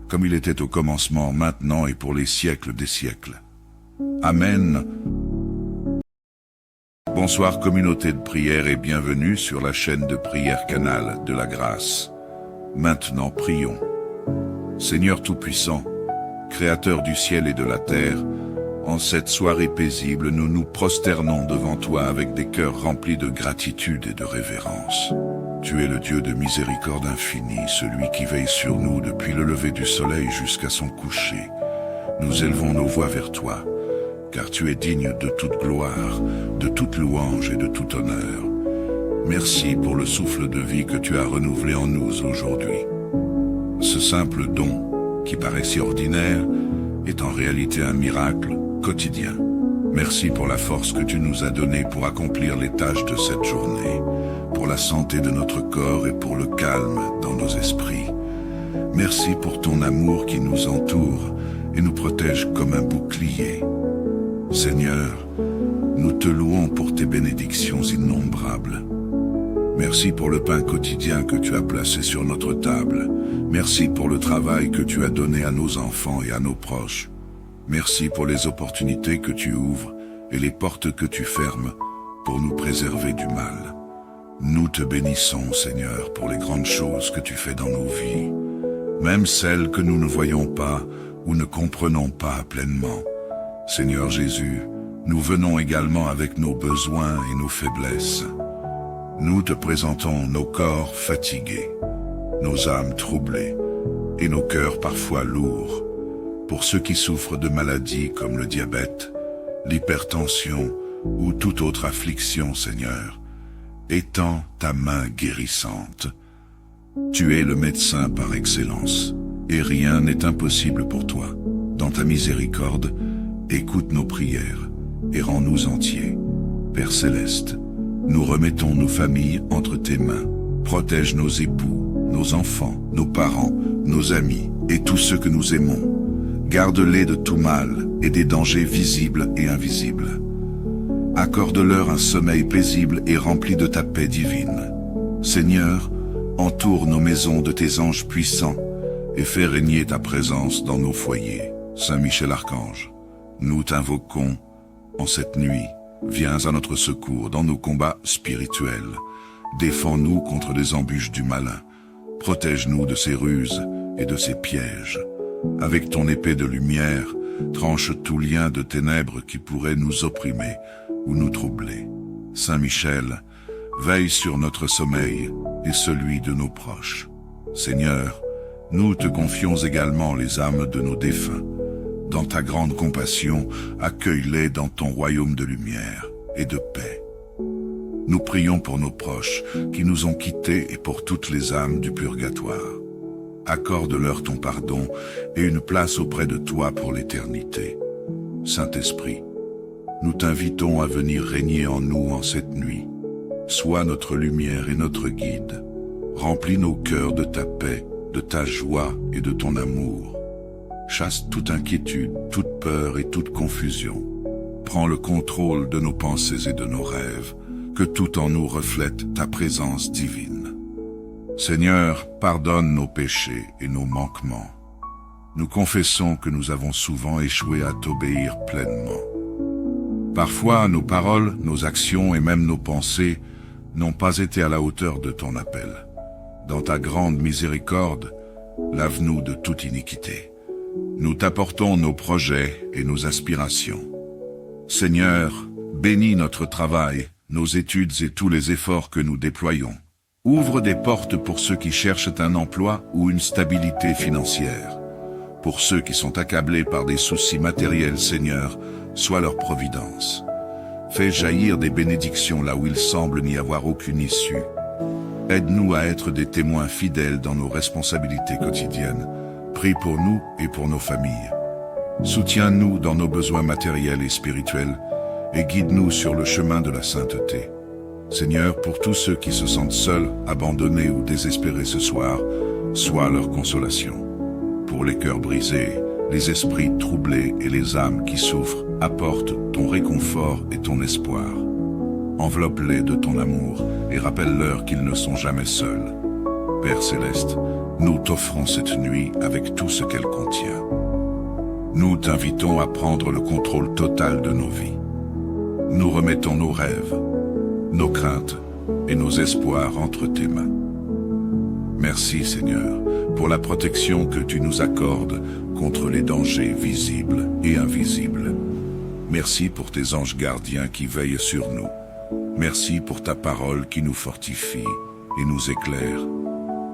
comme il était au commencement, maintenant et pour les siècles des siècles. Amen. Bonsoir communauté de prière et bienvenue sur la chaîne de prière Canal de la Grâce. Maintenant prions. Seigneur Tout-Puissant, Créateur du ciel et de la terre, en cette soirée paisible, nous nous prosternons devant toi avec des cœurs remplis de gratitude et de révérence. Tu es le Dieu de miséricorde infinie, celui qui veille sur nous depuis le lever du soleil jusqu'à son coucher. Nous élevons nos voix vers toi, car tu es digne de toute gloire, de toute louange et de tout honneur. Merci pour le souffle de vie que tu as renouvelé en nous aujourd'hui. Ce simple don, qui paraît si ordinaire, est en réalité un miracle quotidien. Merci pour la force que tu nous as donnée pour accomplir les tâches de cette journée, pour la santé de notre corps et pour le calme dans nos esprits. Merci pour ton amour qui nous entoure et nous protège comme un bouclier. Seigneur, nous te louons pour tes bénédictions innombrables. Merci pour le pain quotidien que tu as placé sur notre table. Merci pour le travail que tu as donné à nos enfants et à nos proches. Merci pour les opportunités que tu ouvres et les portes que tu fermes pour nous préserver du mal. Nous te bénissons, Seigneur, pour les grandes choses que tu fais dans nos vies, même celles que nous ne voyons pas ou ne comprenons pas pleinement. Seigneur Jésus, nous venons également avec nos besoins et nos faiblesses. Nous te présentons nos corps fatigués, nos âmes troublées et nos cœurs parfois lourds. Pour ceux qui souffrent de maladies comme le diabète, l'hypertension ou toute autre affliction, Seigneur, étends ta main guérissante. Tu es le médecin par excellence, et rien n'est impossible pour toi. Dans ta miséricorde, écoute nos prières et rends-nous entiers. Père Céleste, nous remettons nos familles entre tes mains. Protège nos époux, nos enfants, nos parents, nos amis et tous ceux que nous aimons. Garde-les de tout mal et des dangers visibles et invisibles. Accorde-leur un sommeil paisible et rempli de ta paix divine. Seigneur, entoure nos maisons de tes anges puissants et fais régner ta présence dans nos foyers. Saint Michel Archange, nous t'invoquons en cette nuit. Viens à notre secours dans nos combats spirituels. Défends-nous contre les embûches du malin. Protège-nous de ses ruses et de ses pièges. Avec ton épée de lumière, tranche tout lien de ténèbres qui pourrait nous opprimer ou nous troubler. Saint Michel, veille sur notre sommeil et celui de nos proches. Seigneur, nous te confions également les âmes de nos défunts. Dans ta grande compassion, accueille-les dans ton royaume de lumière et de paix. Nous prions pour nos proches qui nous ont quittés et pour toutes les âmes du purgatoire. Accorde-leur ton pardon et une place auprès de toi pour l'éternité. Saint-Esprit, nous t'invitons à venir régner en nous en cette nuit. Sois notre lumière et notre guide. Remplis nos cœurs de ta paix, de ta joie et de ton amour. Chasse toute inquiétude, toute peur et toute confusion. Prends le contrôle de nos pensées et de nos rêves, que tout en nous reflète ta présence divine. Seigneur, pardonne nos péchés et nos manquements. Nous confessons que nous avons souvent échoué à t'obéir pleinement. Parfois, nos paroles, nos actions et même nos pensées n'ont pas été à la hauteur de ton appel. Dans ta grande miséricorde, lave-nous de toute iniquité. Nous t'apportons nos projets et nos aspirations. Seigneur, bénis notre travail, nos études et tous les efforts que nous déployons. Ouvre des portes pour ceux qui cherchent un emploi ou une stabilité financière. Pour ceux qui sont accablés par des soucis matériels, Seigneur, sois leur providence. Fais jaillir des bénédictions là où il semble n'y avoir aucune issue. Aide-nous à être des témoins fidèles dans nos responsabilités quotidiennes. Prie pour nous et pour nos familles. Soutiens-nous dans nos besoins matériels et spirituels et guide-nous sur le chemin de la sainteté. Seigneur, pour tous ceux qui se sentent seuls, abandonnés ou désespérés ce soir, sois leur consolation. Pour les cœurs brisés, les esprits troublés et les âmes qui souffrent, apporte ton réconfort et ton espoir. Enveloppe-les de ton amour et rappelle-leur qu'ils ne sont jamais seuls. Père Céleste, nous t'offrons cette nuit avec tout ce qu'elle contient. Nous t'invitons à prendre le contrôle total de nos vies. Nous remettons nos rêves, nos craintes et nos espoirs entre tes mains. Merci Seigneur pour la protection que tu nous accordes contre les dangers visibles et invisibles. Merci pour tes anges gardiens qui veillent sur nous. Merci pour ta parole qui nous fortifie et nous éclaire.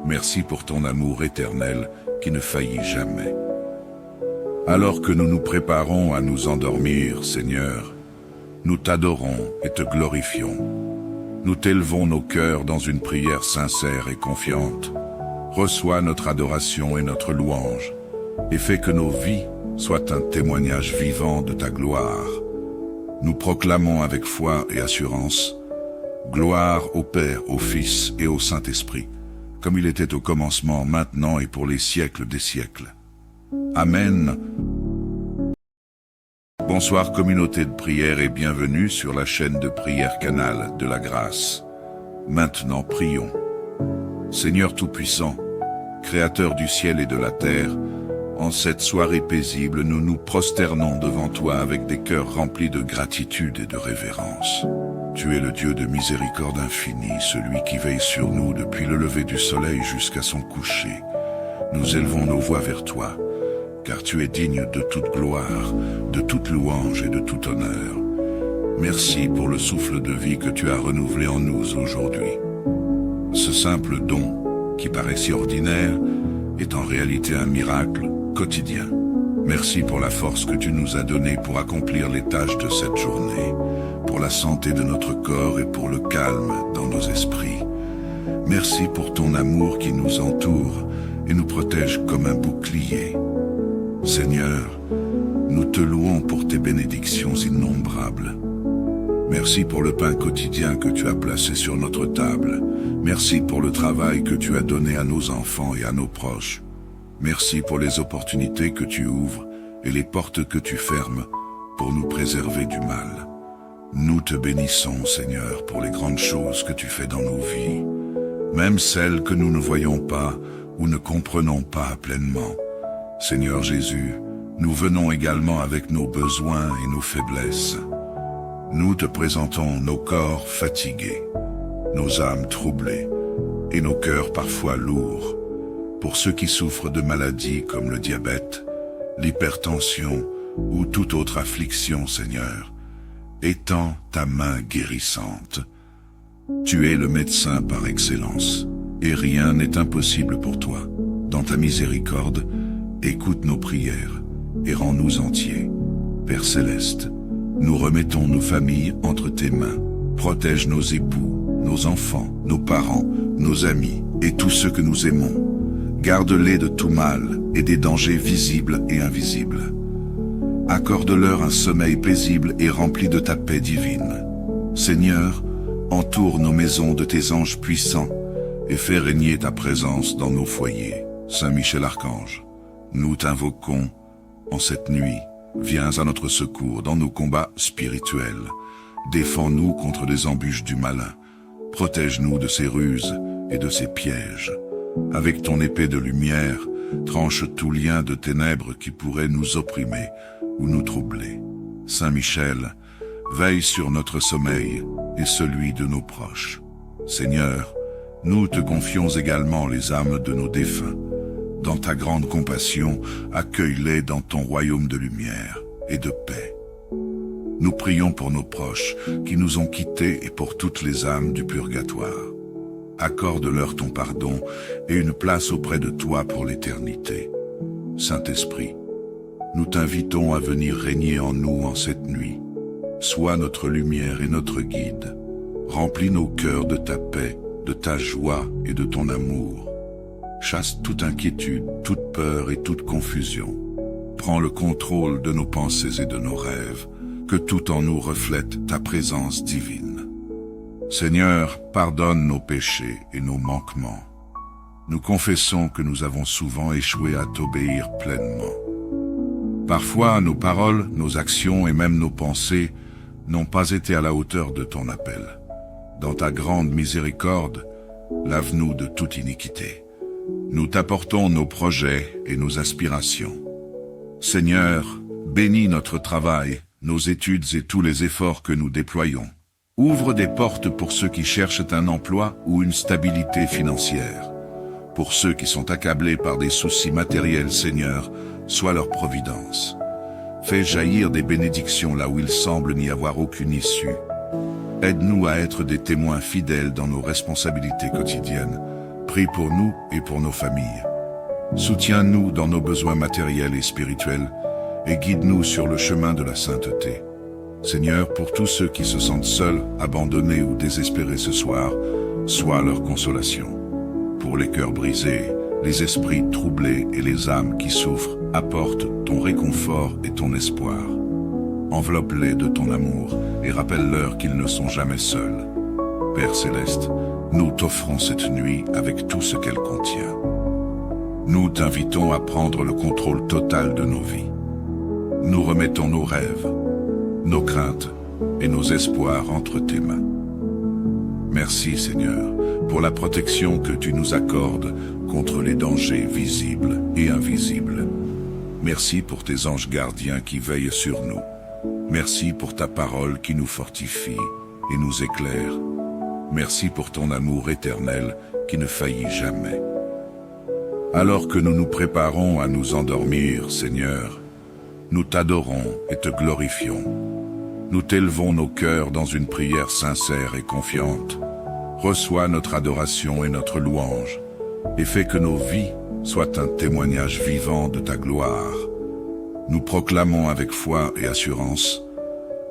Merci pour ton amour éternel qui ne faillit jamais. Alors que nous nous préparons à nous endormir, Seigneur, nous t'adorons et te glorifions. Nous t'élevons nos cœurs dans une prière sincère et confiante. Reçois notre adoration et notre louange, et fais que nos vies soient un témoignage vivant de ta gloire. Nous proclamons avec foi et assurance, gloire au Père, au Fils et au Saint-Esprit, comme il était au commencement, maintenant et pour les siècles des siècles. Amen. Bonsoir communauté de prière et bienvenue sur la chaîne de prière Canal de la Grâce. Maintenant prions. Seigneur Tout-Puissant, Créateur du ciel et de la terre, en cette soirée paisible, nous nous prosternons devant toi avec des cœurs remplis de gratitude et de révérence. Tu es le Dieu de miséricorde infinie, celui qui veille sur nous depuis le lever du soleil jusqu'à son coucher. Nous élevons nos voix vers toi, car tu es digne de toute gloire, de toute louange et de tout honneur. Merci pour le souffle de vie que tu as renouvelé en nous aujourd'hui. Ce simple don, qui paraît si ordinaire, est en réalité un miracle quotidien. Merci pour la force que tu nous as donnée pour accomplir les tâches de cette journée, pour la santé de notre corps et pour le calme dans nos esprits. Merci pour ton amour qui nous entoure et nous protège comme un bouclier. Seigneur, nous te louons pour tes bénédictions innombrables. Merci pour le pain quotidien que tu as placé sur notre table. Merci pour le travail que tu as donné à nos enfants et à nos proches. Merci pour les opportunités que tu ouvres et les portes que tu fermes pour nous préserver du mal. Nous te bénissons, Seigneur, pour les grandes choses que tu fais dans nos vies, même celles que nous ne voyons pas ou ne comprenons pas pleinement. Seigneur Jésus, nous venons également avec nos besoins et nos faiblesses. Nous te présentons nos corps fatigués, nos âmes troublées et nos cœurs parfois lourds. Pour ceux qui souffrent de maladies comme le diabète, l'hypertension ou toute autre affliction, Seigneur, étends ta main guérissante. Tu es le médecin par excellence, et rien n'est impossible pour toi. Dans ta miséricorde, écoute nos prières et rends-nous entiers. Père céleste, nous remettons nos familles entre tes mains. Protège nos époux, nos enfants, nos parents, nos amis et tous ceux que nous aimons. Garde-les de tout mal et des dangers visibles et invisibles. Accorde-leur un sommeil paisible et rempli de ta paix divine. Seigneur, entoure nos maisons de tes anges puissants et fais régner ta présence dans nos foyers. Saint Michel Archange, nous t'invoquons en cette nuit. Viens à notre secours dans nos combats spirituels. Défends-nous contre les embûches du malin. Protège-nous de ses ruses et de ses pièges. Avec ton épée de lumière, tranche tout lien de ténèbres qui pourrait nous opprimer ou nous troubler. Saint Michel, veille sur notre sommeil et celui de nos proches. Seigneur, nous te confions également les âmes de nos défunts. Dans ta grande compassion, accueille-les dans ton royaume de lumière et de paix. Nous prions pour nos proches qui nous ont quittés et pour toutes les âmes du purgatoire. Accorde-leur ton pardon et une place auprès de toi pour l'éternité. Saint-Esprit, nous t'invitons à venir régner en nous en cette nuit. Sois notre lumière et notre guide. Remplis nos cœurs de ta paix, de ta joie et de ton amour. Chasse toute inquiétude, toute peur et toute confusion. Prends le contrôle de nos pensées et de nos rêves, que tout en nous reflète ta présence divine. Seigneur, pardonne nos péchés et nos manquements. Nous confessons que nous avons souvent échoué à t'obéir pleinement. Parfois, nos paroles, nos actions et même nos pensées n'ont pas été à la hauteur de ton appel. Dans ta grande miséricorde, lave-nous de toute iniquité. Nous t'apportons nos projets et nos aspirations. Seigneur, bénis notre travail, nos études et tous les efforts que nous déployons. Ouvre des portes pour ceux qui cherchent un emploi ou une stabilité financière. Pour ceux qui sont accablés par des soucis matériels, Seigneur, sois leur providence. Fais jaillir des bénédictions là où il semble n'y avoir aucune issue. Aide-nous à être des témoins fidèles dans nos responsabilités quotidiennes. Prie pour nous et pour nos familles. Soutiens-nous dans nos besoins matériels et spirituels et guide-nous sur le chemin de la sainteté. Seigneur, pour tous ceux qui se sentent seuls, abandonnés ou désespérés ce soir, sois leur consolation. Pour les cœurs brisés, les esprits troublés et les âmes qui souffrent, apporte ton réconfort et ton espoir. Enveloppe-les de ton amour et rappelle-leur qu'ils ne sont jamais seuls. Père céleste, nous t'offrons cette nuit avec tout ce qu'elle contient. Nous t'invitons à prendre le contrôle total de nos vies. Nous remettons nos rêves, nos craintes et nos espoirs entre tes mains. Merci Seigneur pour la protection que tu nous accordes contre les dangers visibles et invisibles. Merci pour tes anges gardiens qui veillent sur nous. Merci pour ta parole qui nous fortifie et nous éclaire. Merci pour ton amour éternel qui ne faillit jamais. Alors que nous nous préparons à nous endormir, Seigneur, nous t'adorons et te glorifions. Nous t'élevons nos cœurs dans une prière sincère et confiante. Reçois notre adoration et notre louange, et fais que nos vies soient un témoignage vivant de ta gloire. Nous proclamons avec foi et assurance,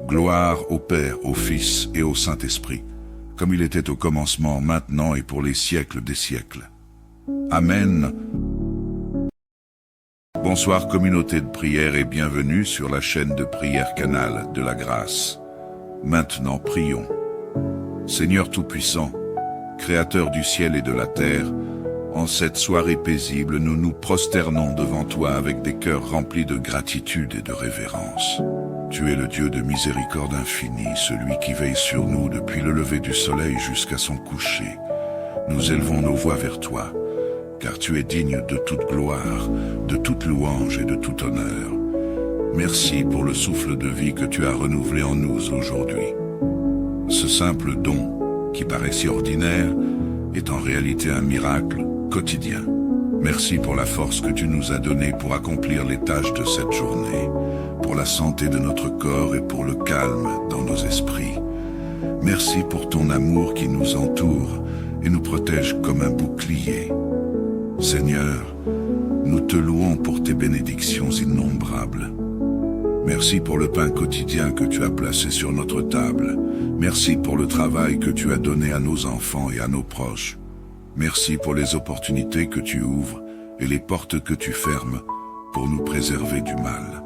gloire au Père, au Fils et au Saint-Esprit, comme il était au commencement, maintenant et pour les siècles des siècles. Amen. Bonsoir communauté de prière et bienvenue sur la chaîne de prière Canal de la Grâce. Maintenant prions. Seigneur Tout-Puissant, Créateur du ciel et de la terre, en cette soirée paisible, nous nous prosternons devant toi avec des cœurs remplis de gratitude et de révérence. Tu es le Dieu de miséricorde infinie, celui qui veille sur nous depuis le lever du soleil jusqu'à son coucher. Nous élevons nos voix vers toi, car tu es digne de toute gloire, de toute louange et de tout honneur. Merci pour le souffle de vie que tu as renouvelé en nous aujourd'hui. Ce simple don, qui paraît si ordinaire, est en réalité un miracle quotidien. Merci pour la force que tu nous as donnée pour accomplir les tâches de cette journée, pour la santé de notre corps et pour le calme dans nos esprits. Merci pour ton amour qui nous entoure et nous protège comme un bouclier. Seigneur, nous te louons pour tes bénédictions innombrables. Merci pour le pain quotidien que tu as placé sur notre table. Merci pour le travail que tu as donné à nos enfants et à nos proches. Merci pour les opportunités que tu ouvres et les portes que tu fermes pour nous préserver du mal.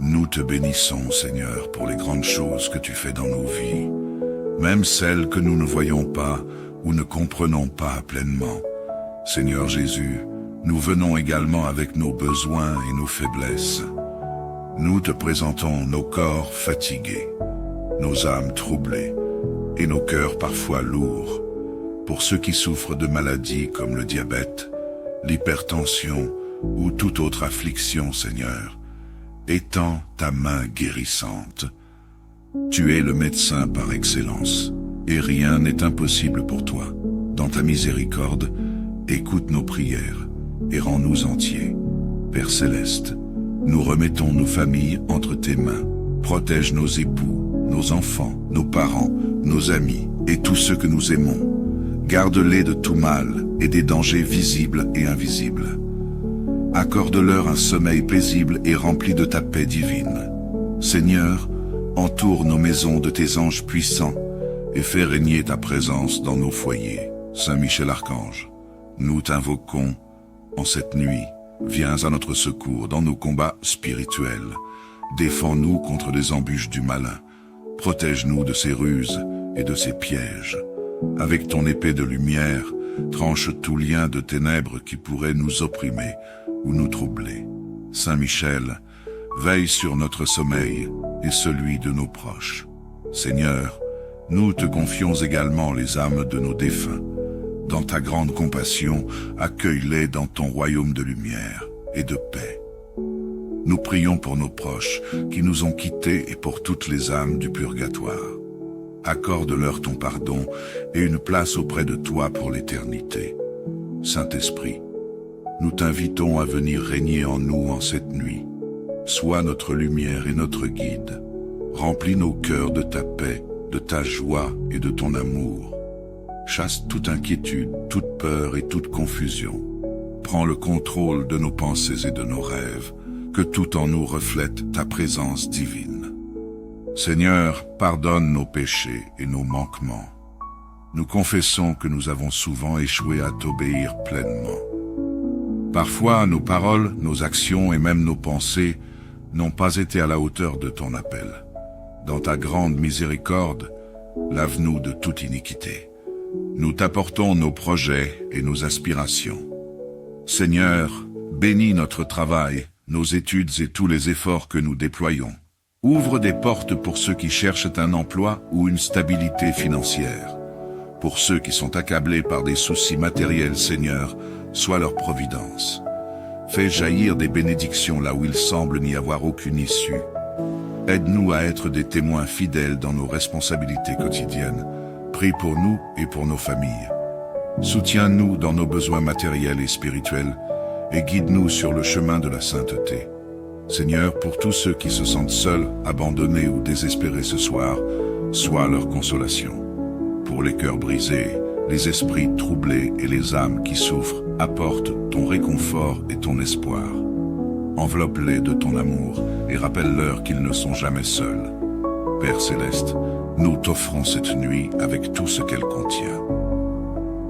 Nous te bénissons, Seigneur, pour les grandes choses que tu fais dans nos vies, même celles que nous ne voyons pas ou ne comprenons pas pleinement. Seigneur Jésus, nous venons également avec nos besoins et nos faiblesses. Nous te présentons nos corps fatigués, nos âmes troublées et nos cœurs parfois lourds. Pour ceux qui souffrent de maladies comme le diabète, l'hypertension ou toute autre affliction, Seigneur, étends ta main guérissante. Tu es le médecin par excellence, et rien n'est impossible pour toi. Dans ta miséricorde, écoute nos prières et rends-nous entiers. Père céleste, nous remettons nos familles entre tes mains. Protège nos époux, nos enfants, nos parents, nos amis et tous ceux que nous aimons. Garde-les de tout mal et des dangers visibles et invisibles. Accorde-leur un sommeil paisible et rempli de ta paix divine. Seigneur, entoure nos maisons de tes anges puissants et fais régner ta présence dans nos foyers. Saint Michel Archange, nous t'invoquons en cette nuit. Viens à notre secours dans nos combats spirituels. Défends-nous contre les embûches du malin. Protège-nous de ses ruses et de ses pièges. Avec ton épée de lumière, tranche tout lien de ténèbres qui pourrait nous opprimer ou nous troubler. Saint Michel, veille sur notre sommeil et celui de nos proches. Seigneur, nous te confions également les âmes de nos défunts. Dans ta grande compassion, accueille-les dans ton royaume de lumière et de paix. Nous prions pour nos proches qui nous ont quittés et pour toutes les âmes du purgatoire. Accorde-leur ton pardon et une place auprès de toi pour l'éternité. Saint-Esprit, nous t'invitons à venir régner en nous en cette nuit. Sois notre lumière et notre guide. Remplis nos cœurs de ta paix, de ta joie et de ton amour. Chasse toute inquiétude, toute peur et toute confusion. Prends le contrôle de nos pensées et de nos rêves, que tout en nous reflète ta présence divine. Seigneur, pardonne nos péchés et nos manquements. Nous confessons que nous avons souvent échoué à t'obéir pleinement. Parfois, nos paroles, nos actions et même nos pensées n'ont pas été à la hauteur de ton appel. Dans ta grande miséricorde, lave-nous de toute iniquité. Nous t'apportons nos projets et nos aspirations. Seigneur, bénis notre travail, nos études et tous les efforts que nous déployons. Ouvre des portes pour ceux qui cherchent un emploi ou une stabilité financière. Pour ceux qui sont accablés par des soucis matériels, Seigneur, sois leur providence. Fais jaillir des bénédictions là où il semble n'y avoir aucune issue. Aide-nous à être des témoins fidèles dans nos responsabilités quotidiennes. Prie pour nous et pour nos familles. Soutiens-nous dans nos besoins matériels et spirituels et guide-nous sur le chemin de la sainteté. Seigneur, pour tous ceux qui se sentent seuls, abandonnés ou désespérés ce soir, sois leur consolation. Pour les cœurs brisés, les esprits troublés et les âmes qui souffrent, apporte ton réconfort et ton espoir. Enveloppe-les de ton amour et rappelle-leur qu'ils ne sont jamais seuls. Père céleste, nous t'offrons cette nuit avec tout ce qu'elle contient.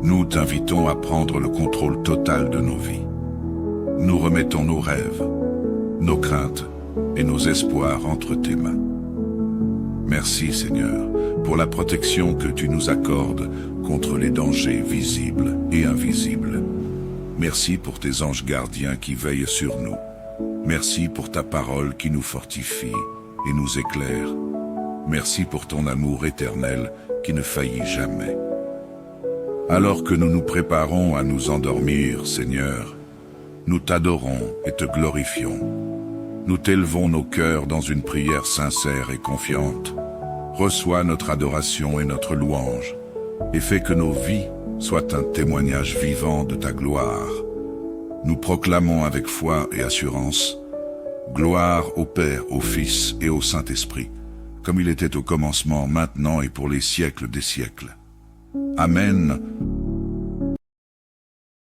Nous t'invitons à prendre le contrôle total de nos vies. Nous remettons nos rêves, nos craintes et nos espoirs entre tes mains. Merci Seigneur pour la protection que tu nous accordes contre les dangers visibles et invisibles. Merci pour tes anges gardiens qui veillent sur nous. Merci pour ta parole qui nous fortifie. et nous éclaire. Merci pour ton amour éternel qui ne faillit jamais. Alors que nous nous préparons à nous endormir, Seigneur, nous t'adorons et te glorifions. Nous t'élevons nos cœurs dans une prière sincère et confiante. Reçois notre adoration et notre louange, et fais que nos vies soient un témoignage vivant de ta gloire. Nous proclamons avec foi et assurance: gloire au Père, au Fils et au Saint-Esprit, comme il était au commencement, maintenant et pour les siècles des siècles. Amen.